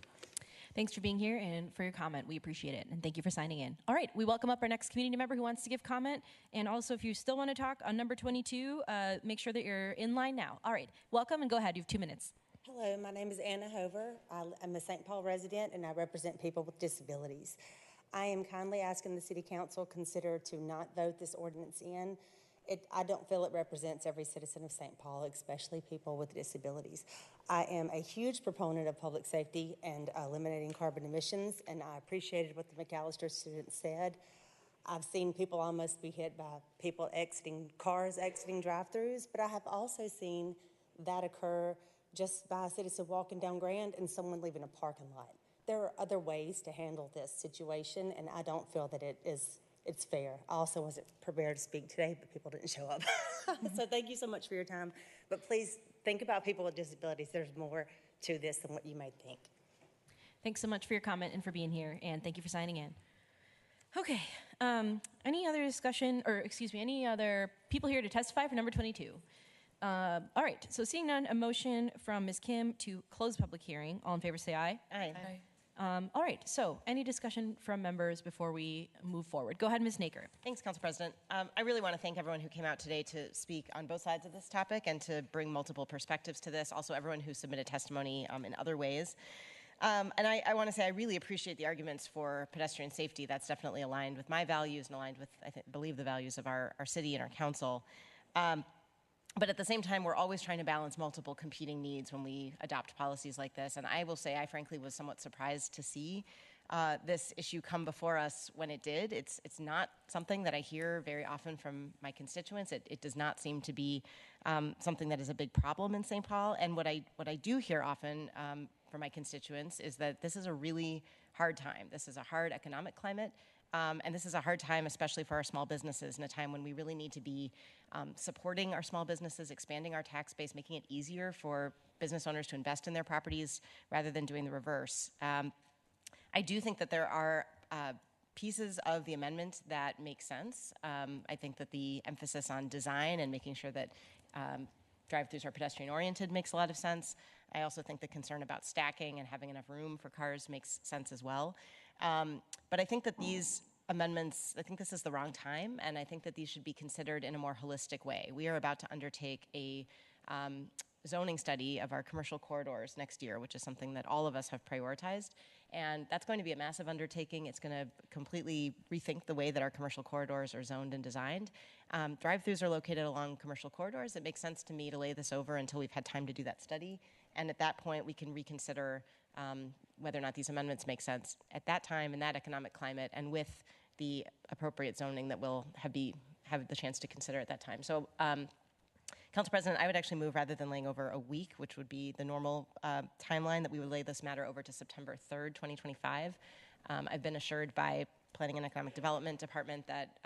Thanks for being here and for your comment. We appreciate it. And thank you for signing in. All right, we welcome up our next community member who wants to give comment. And also, if you still want to talk on number 22, make sure that you're in line now. All right, welcome and go ahead. You have 2 minutes.
Hello, my name is Anna Hover. I'm a St. Paul resident and I represent people with disabilities. I am kindly asking the City Council consider to not vote this ordinance in. I don't feel it represents every citizen of St. Paul, especially people with disabilities. I am a huge proponent of public safety and eliminating carbon emissions, and I appreciated what the McAllister students said. I've seen people almost be hit by people cars exiting drive-thrus, but I have also seen that occur just by a citizen walking down Grand and someone leaving a parking lot. There are other ways to handle this situation, and I don't feel that it's fair. I also wasn't prepared to speak today, but people didn't show up. So thank you so much for your time. But please think about people with disabilities. There's more to this than what you may think.
Thanks so much for your comment and for being here, and thank you for signing in. Okay, any other discussion, or excuse me, any other people here to testify for number 22? All right, so seeing none, a motion from Ms. Kim to close the public hearing. All in favor say aye.
Aye.
All right, so any discussion from members before we move forward? Go ahead, Ms. Naker.
Thanks, Council President. I really want to thank everyone who came out today to speak on both sides of this topic and to bring multiple perspectives to this. Also, everyone who submitted testimony in other ways. And I want to say I really appreciate the arguments for pedestrian safety. That's definitely aligned with my values and aligned with, believe, the values of our city and our council. But at the same time, we're always trying to balance multiple competing needs when we adopt policies like this. And I will say I frankly was somewhat surprised to see this issue come before us when it did. It's not something that I hear very often from my constituents. It does not seem to be something that is a big problem in St. Paul. And what I do hear often from my constituents is that this is a really hard time. This is a hard economic climate. And this is a hard time, especially for our small businesses, in a time when we really need to be supporting our small businesses, expanding our tax base, making it easier for business owners to invest in their properties rather than doing the reverse. I do think that there are pieces of the amendment that make sense. I think that the emphasis on design and making sure that drive-thrus are pedestrian-oriented makes a lot of sense. I also think the concern about stacking and having enough room for cars makes sense as well. But I think that these amendments, I think this is the wrong time, and I think that these should be considered in a more holistic way. We are about to undertake a zoning study of our commercial corridors next year, which is something that all of us have prioritized. And that's going to be a massive undertaking. It's going to completely rethink the way that our commercial corridors are zoned and designed. Drive-thrus are located along commercial corridors. It makes sense to me to lay this over until we've had time to do that study. And at that point, we can reconsider whether or not these amendments make sense at that time, in that economic climate, and with the appropriate zoning that we'll have the chance to consider at that time. So, Council President, I would actually move, rather than laying over a week, which would be the normal timeline, that we would lay this matter over to September 3rd, 2025. I've been assured by Planning and Economic Development Department that,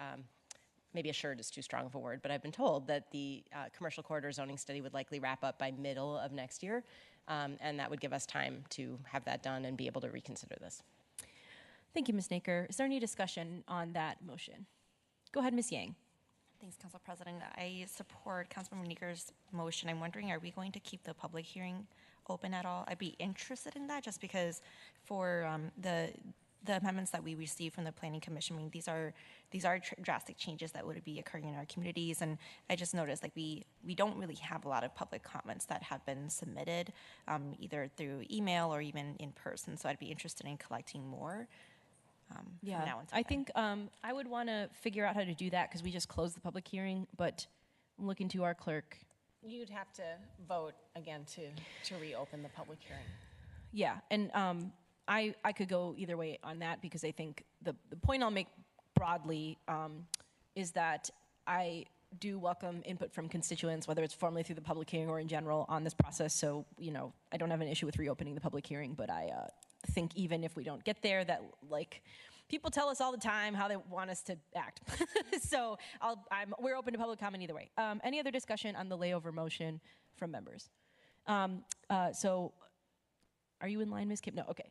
maybe assured is too strong of a word, but I've been told that the commercial corridor zoning study would likely wrap up by middle of next year, and that would give us time to have that done and be able to reconsider this.
Thank you, Ms. Naker. Is there any discussion on that motion? Go ahead, Ms. Yang.
Thanks, Council President. I support Councilmember Naker's motion. I'm wondering, are we going to keep the public hearing open at all? I'd be interested in that, just because for the the amendments that we received from the Planning Commission, I mean, these are drastic changes that would be occurring in our communities. And I just noticed like we don't really have a lot of public comments that have been submitted, either through email or even in person. So I'd be interested in collecting more. From now until
I
then.
think I would want to figure out how to do that because we just closed the public hearing, but I'm looking to our clerk.
You'd have to vote again to reopen the public hearing.
Yeah, and I could go either way on that because I think the point I'll make broadly is that I do welcome input from constituents, whether it's formally through the public hearing or in general on this process. So, I don't have an issue with reopening the public hearing, but I think even if we don't get there, that like people tell us all the time how they want us to act. So we're open to public comment either way. Any other discussion on the layover motion from members? So are you in line, Ms. Kim? No, okay.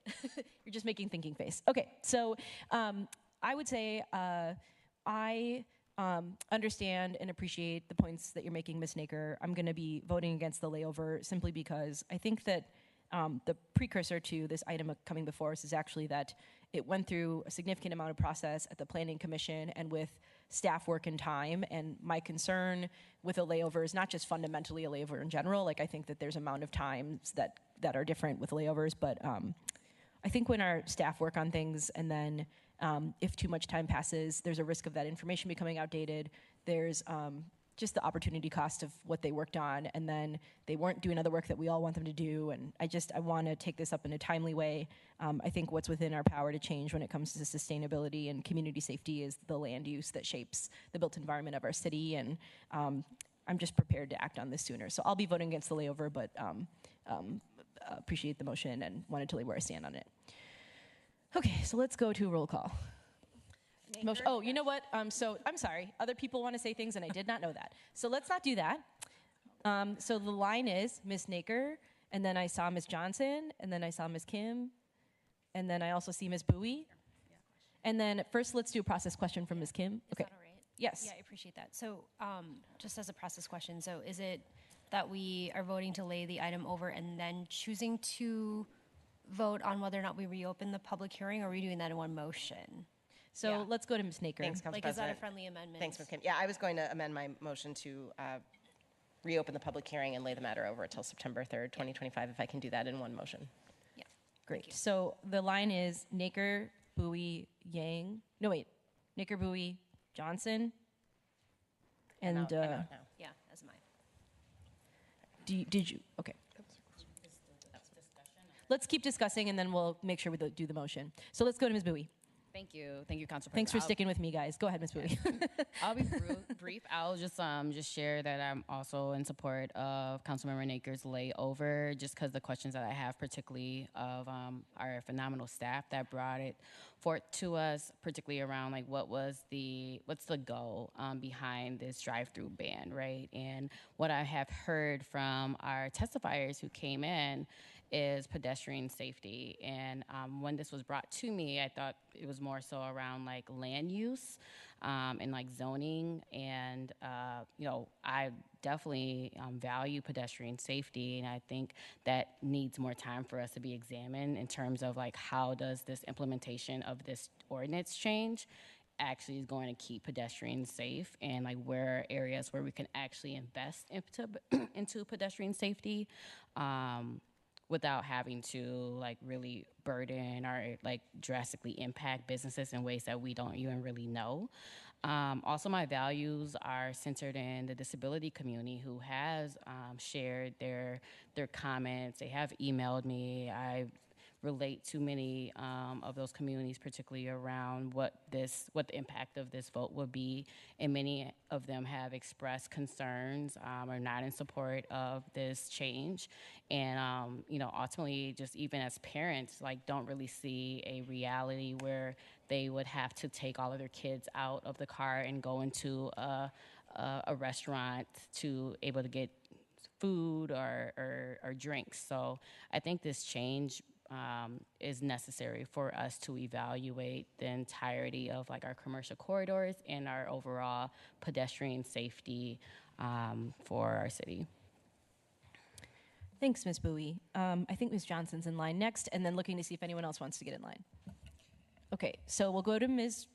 You're just making thinking face. Okay, so I would say I understand and appreciate the points that you're making, Ms. Naker. I'm going to be voting against the layover simply because I think that the precursor to this item coming before us is actually that it went through a significant amount of process at the Planning Commission and with staff work and time. And my concern with a layover is not just fundamentally a layover in general. Like I think that there's amount of times that are different with layovers, but I think when our staff work on things and then if too much time passes, there's a risk of that information becoming outdated. There's just the opportunity cost of what they worked on, and then they weren't doing other work that we all want them to do. And I want to take this up in a timely way. I think what's within our power to change when it comes to sustainability and community safety is the land use that shapes the built environment of our city. And I'm just prepared to act on this sooner. So I'll be voting against the layover, but appreciate the motion and wanted to lay where I stand on it. Okay, so let's go to a roll call. Motion. Oh, you know what? So I'm sorry. Other people want to say things, and I did not know that. So let's not do that. So the line is Ms. Naker, and then I saw Ms. Johnson, and then I saw Ms. Kim, and then I also see Ms. Bowie. And then first, let's do a process question from Ms. Kim.
Is that all right?
Yes.
Yeah, I appreciate that. So just as a process question, so is it that we are voting to lay the item over and then choosing to vote on whether or not we reopen the public hearing, or are we doing that in one motion?
So let's go to Ms. Naker.
Thanks, Council
Like,
President.
is that a friendly amendment?
Thanks, Ms. Kim. Yeah, I was going to amend my motion to reopen the public hearing and lay the matter over until September 3rd, 2025, if I can do that in one motion.
Yeah.
Great. So the line is Naker, Bowie, Yang. No, wait. Naker, Bowie, Johnson. And
I'm out now.
Yeah, that's mine.
did you? Okay. Let's keep discussing, and then we'll make sure we do the motion. So let's go to Ms. Bowie.
Thank you, Council President.
Thanks for sticking with me, guys. Go ahead, Ms. Bowie.
I'll be brief. I'll just share that I'm also in support of Councilmember Naker's layover, just because the questions that I have, particularly of our phenomenal staff that brought it forth to us, particularly around like what's the goal behind this drive-through ban, right? And what I have heard from our testifiers who came in is pedestrian safety. And when this was brought to me, I thought it was more so around like land use and like zoning. And, I definitely value pedestrian safety. And I think that needs more time for us to be examined in terms of like how does this implementation of this ordinance change actually is going to keep pedestrians safe, and like where are areas where we can actually invest into pedestrian safety without having to like really burden or like drastically impact businesses in ways that we don't even really know. Also, my values are centered in the disability community who has shared their comments. They have emailed me. I relate to many of those communities, particularly around what the impact of this vote would be, and many of them have expressed concerns or not in support of this change. And ultimately, just even as parents, like don't really see a reality where they would have to take all of their kids out of the car and go into a restaurant to able to get food or drinks. So I think this change is necessary for us to evaluate the entirety of like our commercial corridors and our overall pedestrian safety for our city.
Thanks, Ms. Bowie. I think Ms. Johnson's in line next, and then looking to see if anyone else wants to get in line. Okay, so we'll go to Ms.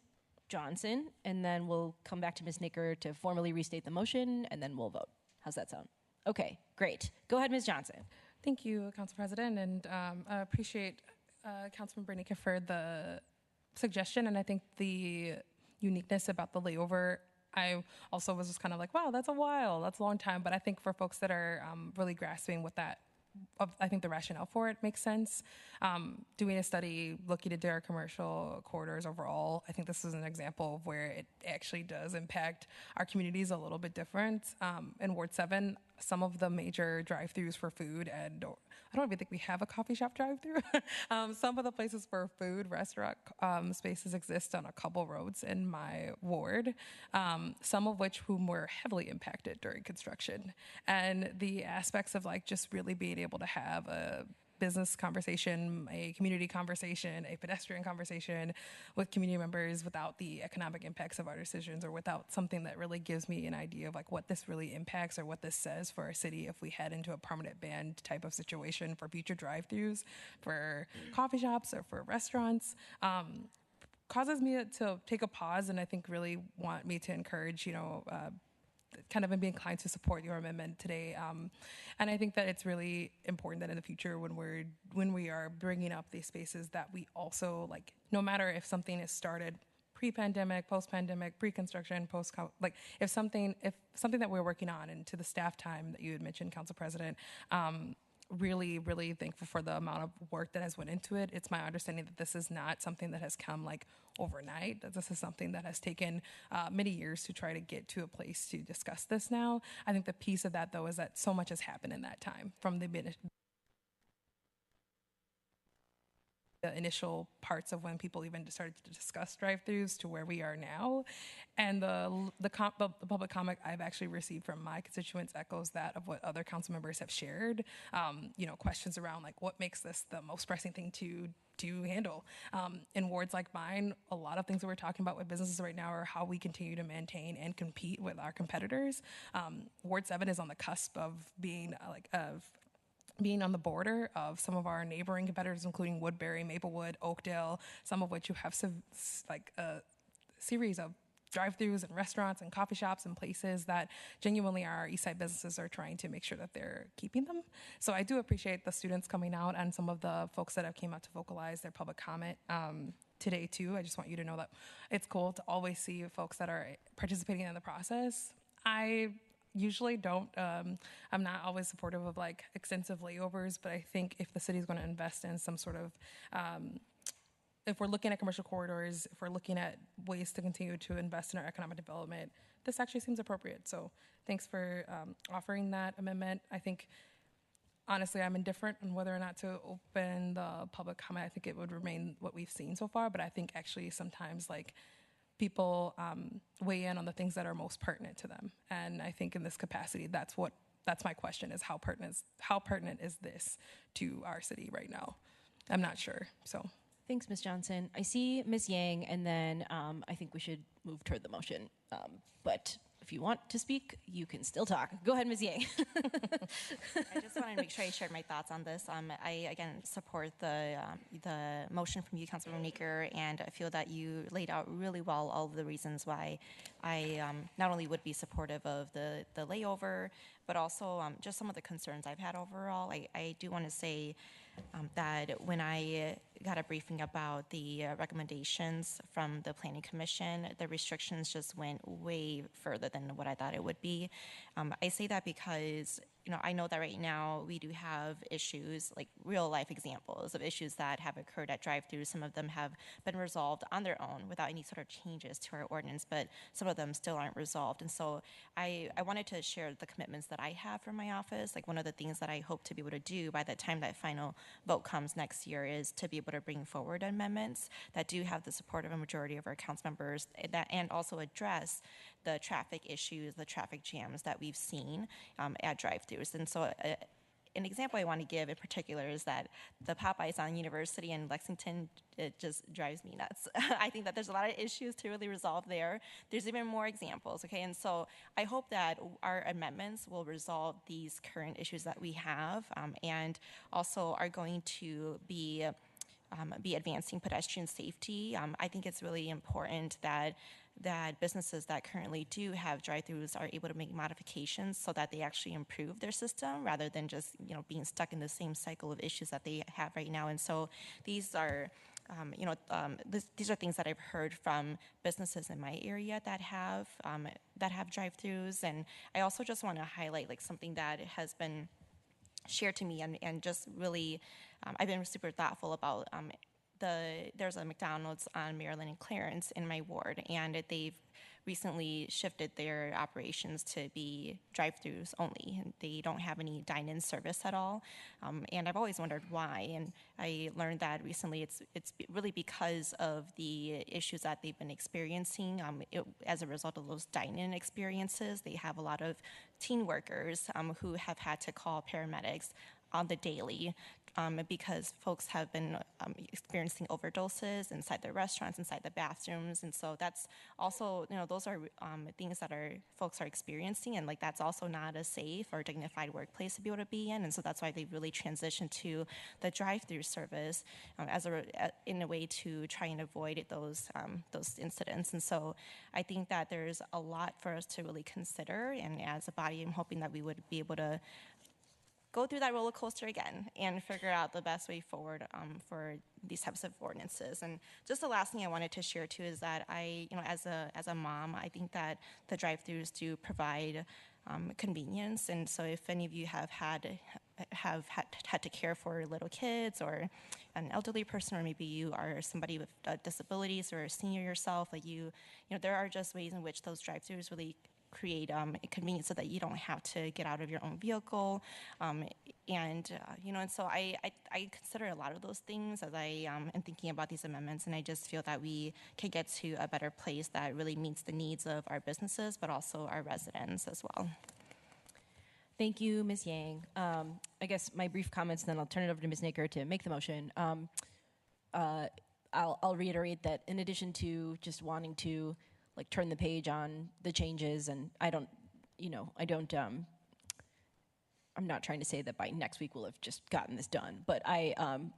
Johnson, and then we'll come back to Ms. Nicker to formally restate the motion, and then we'll vote. How's that sound? Okay, great. Go ahead, Ms. Johnson.
Thank you, Council President, and I appreciate Councilmember Nika for the suggestion, and I think the uniqueness about the layover, I also was just kind of like, wow, that's a while, that's a long time, but I think for folks that are really grasping what that, I think the rationale for it makes sense. Doing a study looking into our commercial corridors overall, I think this is an example of where it actually does impact our communities a little bit different. In Ward 7, some of the major drive-thrus for food, and I don't even think we have a coffee shop drive-thru. Some of the places for food, restaurant spaces exist on a couple roads in my ward, some of which whom were heavily impacted during construction. And the aspects of like just really being able to have a business conversation, a community conversation, a pedestrian conversation with community members without the economic impacts of our decisions, or without something that really gives me an idea of like what this really impacts or what this says for our city if we head into a permanent ban type of situation for future drive-thrus, for coffee shops or for restaurants, causes me to take a pause, and I think really want me to encourage, kind of be inclined to support your amendment today. And I think that it's really important that in the future when we are bringing up these spaces that we also, like, no matter if something is started pre-pandemic, post-pandemic, pre-construction, if something that we're working on, and to the staff time that you had mentioned, Council President, really, really thankful for the amount of work that has went into it. It's my understanding that this is not something that has come like overnight, that this is something that has taken many years to try to get to a place to discuss this now. I think the piece of that, though, is that so much has happened in that time, from the initial parts of when people even started to discuss drive-thrus to where we are now. And the public comment I've actually received from my constituents echoes that of what other council members have shared. Questions around like what makes this the most pressing thing to handle. In wards like mine, a lot of things that we're talking about with businesses right now are how we continue to maintain and compete with our competitors. Ward 7 is on the cusp of being on the border of some of our neighboring competitors, including Woodbury, Maplewood, Oakdale, some of which you have a series of drive-thrus and restaurants and coffee shops and places that genuinely our Eastside businesses are trying to make sure that they're keeping them. So I do appreciate the students coming out and some of the folks that have came out to vocalize their public comment today too. I just want you to know that it's cool to always see folks that are participating in the process. I usually don't, I'm not always supportive of like extensive layovers, but I think if the city's going to invest in some sort of, if we're looking at commercial corridors, if we're looking at ways to continue to invest in our economic development, this actually seems appropriate. So thanks for offering that amendment. I think, honestly, I'm indifferent on whether or not to open the public comment. I think it would remain what we've seen so far, but I think actually sometimes like people weigh in on the things that are most pertinent to them. And I think in this capacity, that's my question, is how pertinent is this to our city right now? I'm not sure, so.
Thanks, Ms. Johnson. I see Ms. Yang, and then I think we should move toward the motion. But if you want to speak, you can still talk. Go ahead, Ms. Yang.
I just wanted to make sure I shared my thoughts on this. I, again, support the motion from you, Councilmember Meeker, and I feel that you laid out really well all of the reasons why I not only would be supportive of the layover, but also just some of the concerns I've had overall. I do want to say that when I got a briefing about the recommendations from the Planning Commission, the restrictions just went way further than what I thought it would be. I say that because I know that right now we do have issues, like real life examples of issues that have occurred at drive-thru. Some of them have been resolved on their own without any sort of changes to our ordinance, but some of them still aren't resolved. And so I wanted to share the commitments that I have from my office. Like one of the things that I hope to be able to do by the time that final vote comes next year is to be able to bring forward amendments that do have the support of a majority of our council members and also address the traffic issues, the traffic jams that we've seen at drive-thrus. And so an example I want to give in particular is that the Popeyes on University in Lexington, it just drives me nuts. I think that there's a lot of issues to really resolve there. There's even more examples, okay? And so I hope that our amendments will resolve these current issues that we have and also are going to be be advancing pedestrian safety. I think it's really important that businesses that currently do have drive-thrus are able to make modifications so that they actually improve their system rather than just being stuck in the same cycle of issues that they have right now. And so these are these are things that I've heard from businesses in my area that have drive-thrus. And I also just want to highlight something that has been shared to me and just really I've been super thoughtful about. There's a McDonald's on Maryland and Clarence in my ward, and they've recently shifted their operations to be drive-thrus only. They don't have any dine-in service at all, and I've always wondered why. And I learned that recently it's really because of the issues that they've been experiencing as a result of those dine-in experiences. They have a lot of teen workers who have had to call paramedics on the daily because folks have been experiencing overdoses inside the restaurants, inside the bathrooms. And so that's also, those are things that folks are experiencing, and that's also not a safe or dignified workplace to be able to be in. And so that's why they really transitioned to the drive-thru service in a way to try and avoid those incidents. And so I think that there's a lot for us to really consider, and as a body, I'm hoping that we would be able to go through that roller coaster again and figure out the best way forward for these types of ordinances. And just the last thing I wanted to share too is that as a mom, I think that the drive-thrus do provide convenience. And so if any of you have had to care for little kids or an elderly person, or maybe you are somebody with disabilities or a senior yourself, there are just ways in which those drive-thrus really create convenience so that you don't have to get out of your own vehicle. And so I consider a lot of those things as I am thinking about these amendments, and I just feel that we can get to a better place that really meets the needs of our businesses, but also our residents as well.
Thank you, Ms. Yang. I guess my brief comments, then I'll turn it over to Ms. Naker to make the motion. I'll reiterate that in addition to just wanting to turn the page on the changes, and I'm not trying to say that by next week we'll have just gotten this done, but I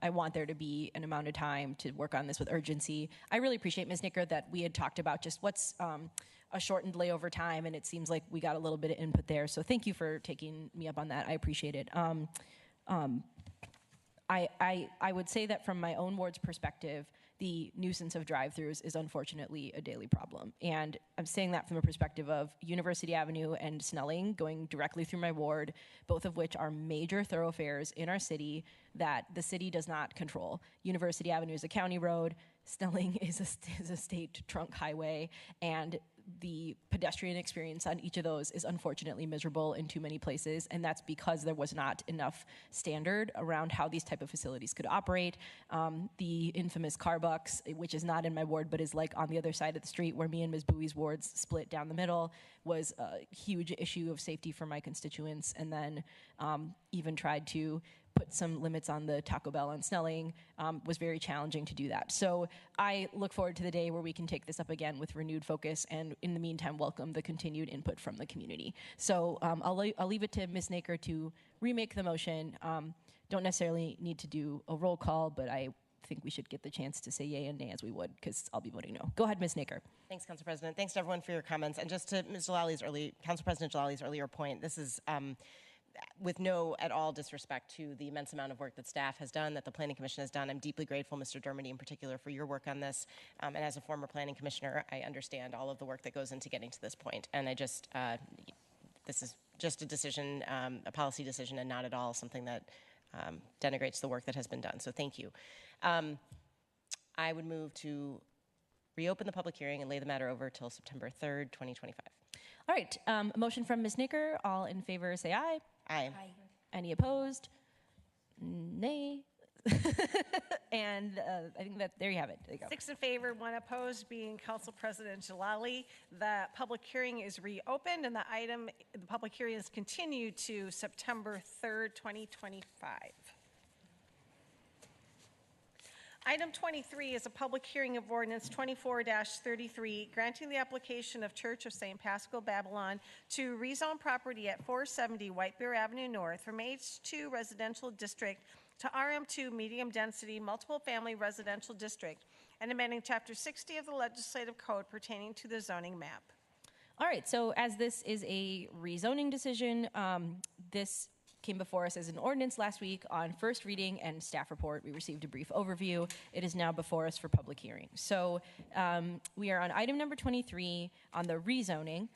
want there to be an amount of time to work on this with urgency. I really appreciate, Ms. Nicker, that we had talked about just what's a shortened layover time, and it seems like we got a little bit of input there, so thank you for taking me up on that. I appreciate it. I would say that from my own ward's perspective, the nuisance of drive-thrus is unfortunately a daily problem. And I'm saying that from a perspective of University Avenue and Snelling going directly through my ward, both of which are major thoroughfares in our city that the city does not control. University Avenue is a county road, Snelling is a state trunk highway, and the pedestrian experience on each of those is unfortunately miserable in too many places, and that's because there was not enough standard around how these type of facilities could operate. The infamous Carbucks, which is not in my ward but is on the other side of the street where me and Ms. Bowie's wards split down the middle, was a huge issue of safety for my constituents, and then even tried to put some limits on the Taco Bell on Snelling, was very challenging to do that. So I look forward to the day where we can take this up again with renewed focus, and in the meantime, welcome the continued input from the community. So I'll leave it to Ms. Naker to remake the motion. Don't necessarily need to do a roll call, but I think we should get the chance to say yay and nay as we would, because I'll be voting no. Go ahead, Ms. Naker.
Thanks, Council President. Thanks to everyone for your comments. And just to Council President Jalali's earlier point, this is with no at all disrespect to the immense amount of work that staff has done, that the Planning Commission has done. I'm deeply grateful, Mr. Dermody in particular, for your work on this. And as a former Planning Commissioner, I understand all of the work that goes into getting to this point. And this is just a decision, a policy decision, and not at all something that denigrates the work that has been done. So thank you. I would move to reopen the public hearing and lay the matter over till September 3rd, 2025.
All right, a motion from Ms. Naker. All in favor say aye.
Aye.
Any opposed? Nay. And I think that there you have it. There you go.
6 in favor, 1 opposed, being Council President Jalali. The public hearing is reopened, and the public hearing is continued to September 3rd, 2025. Item 23 is a public hearing of ordinance 24-33, granting the application of Church of St. Paschal Babylon to rezone property at 470 White Bear Avenue North from H2 Residential District to RM2 Medium Density Multiple Family Residential District, and amending Chapter 60 of the Legislative Code pertaining to the zoning map.
All right, so as this is a rezoning decision, this came before us as an ordinance last week on first reading and staff report. We received a brief overview. It is now before us for public hearing. So we are on item number 23 on the rezoning.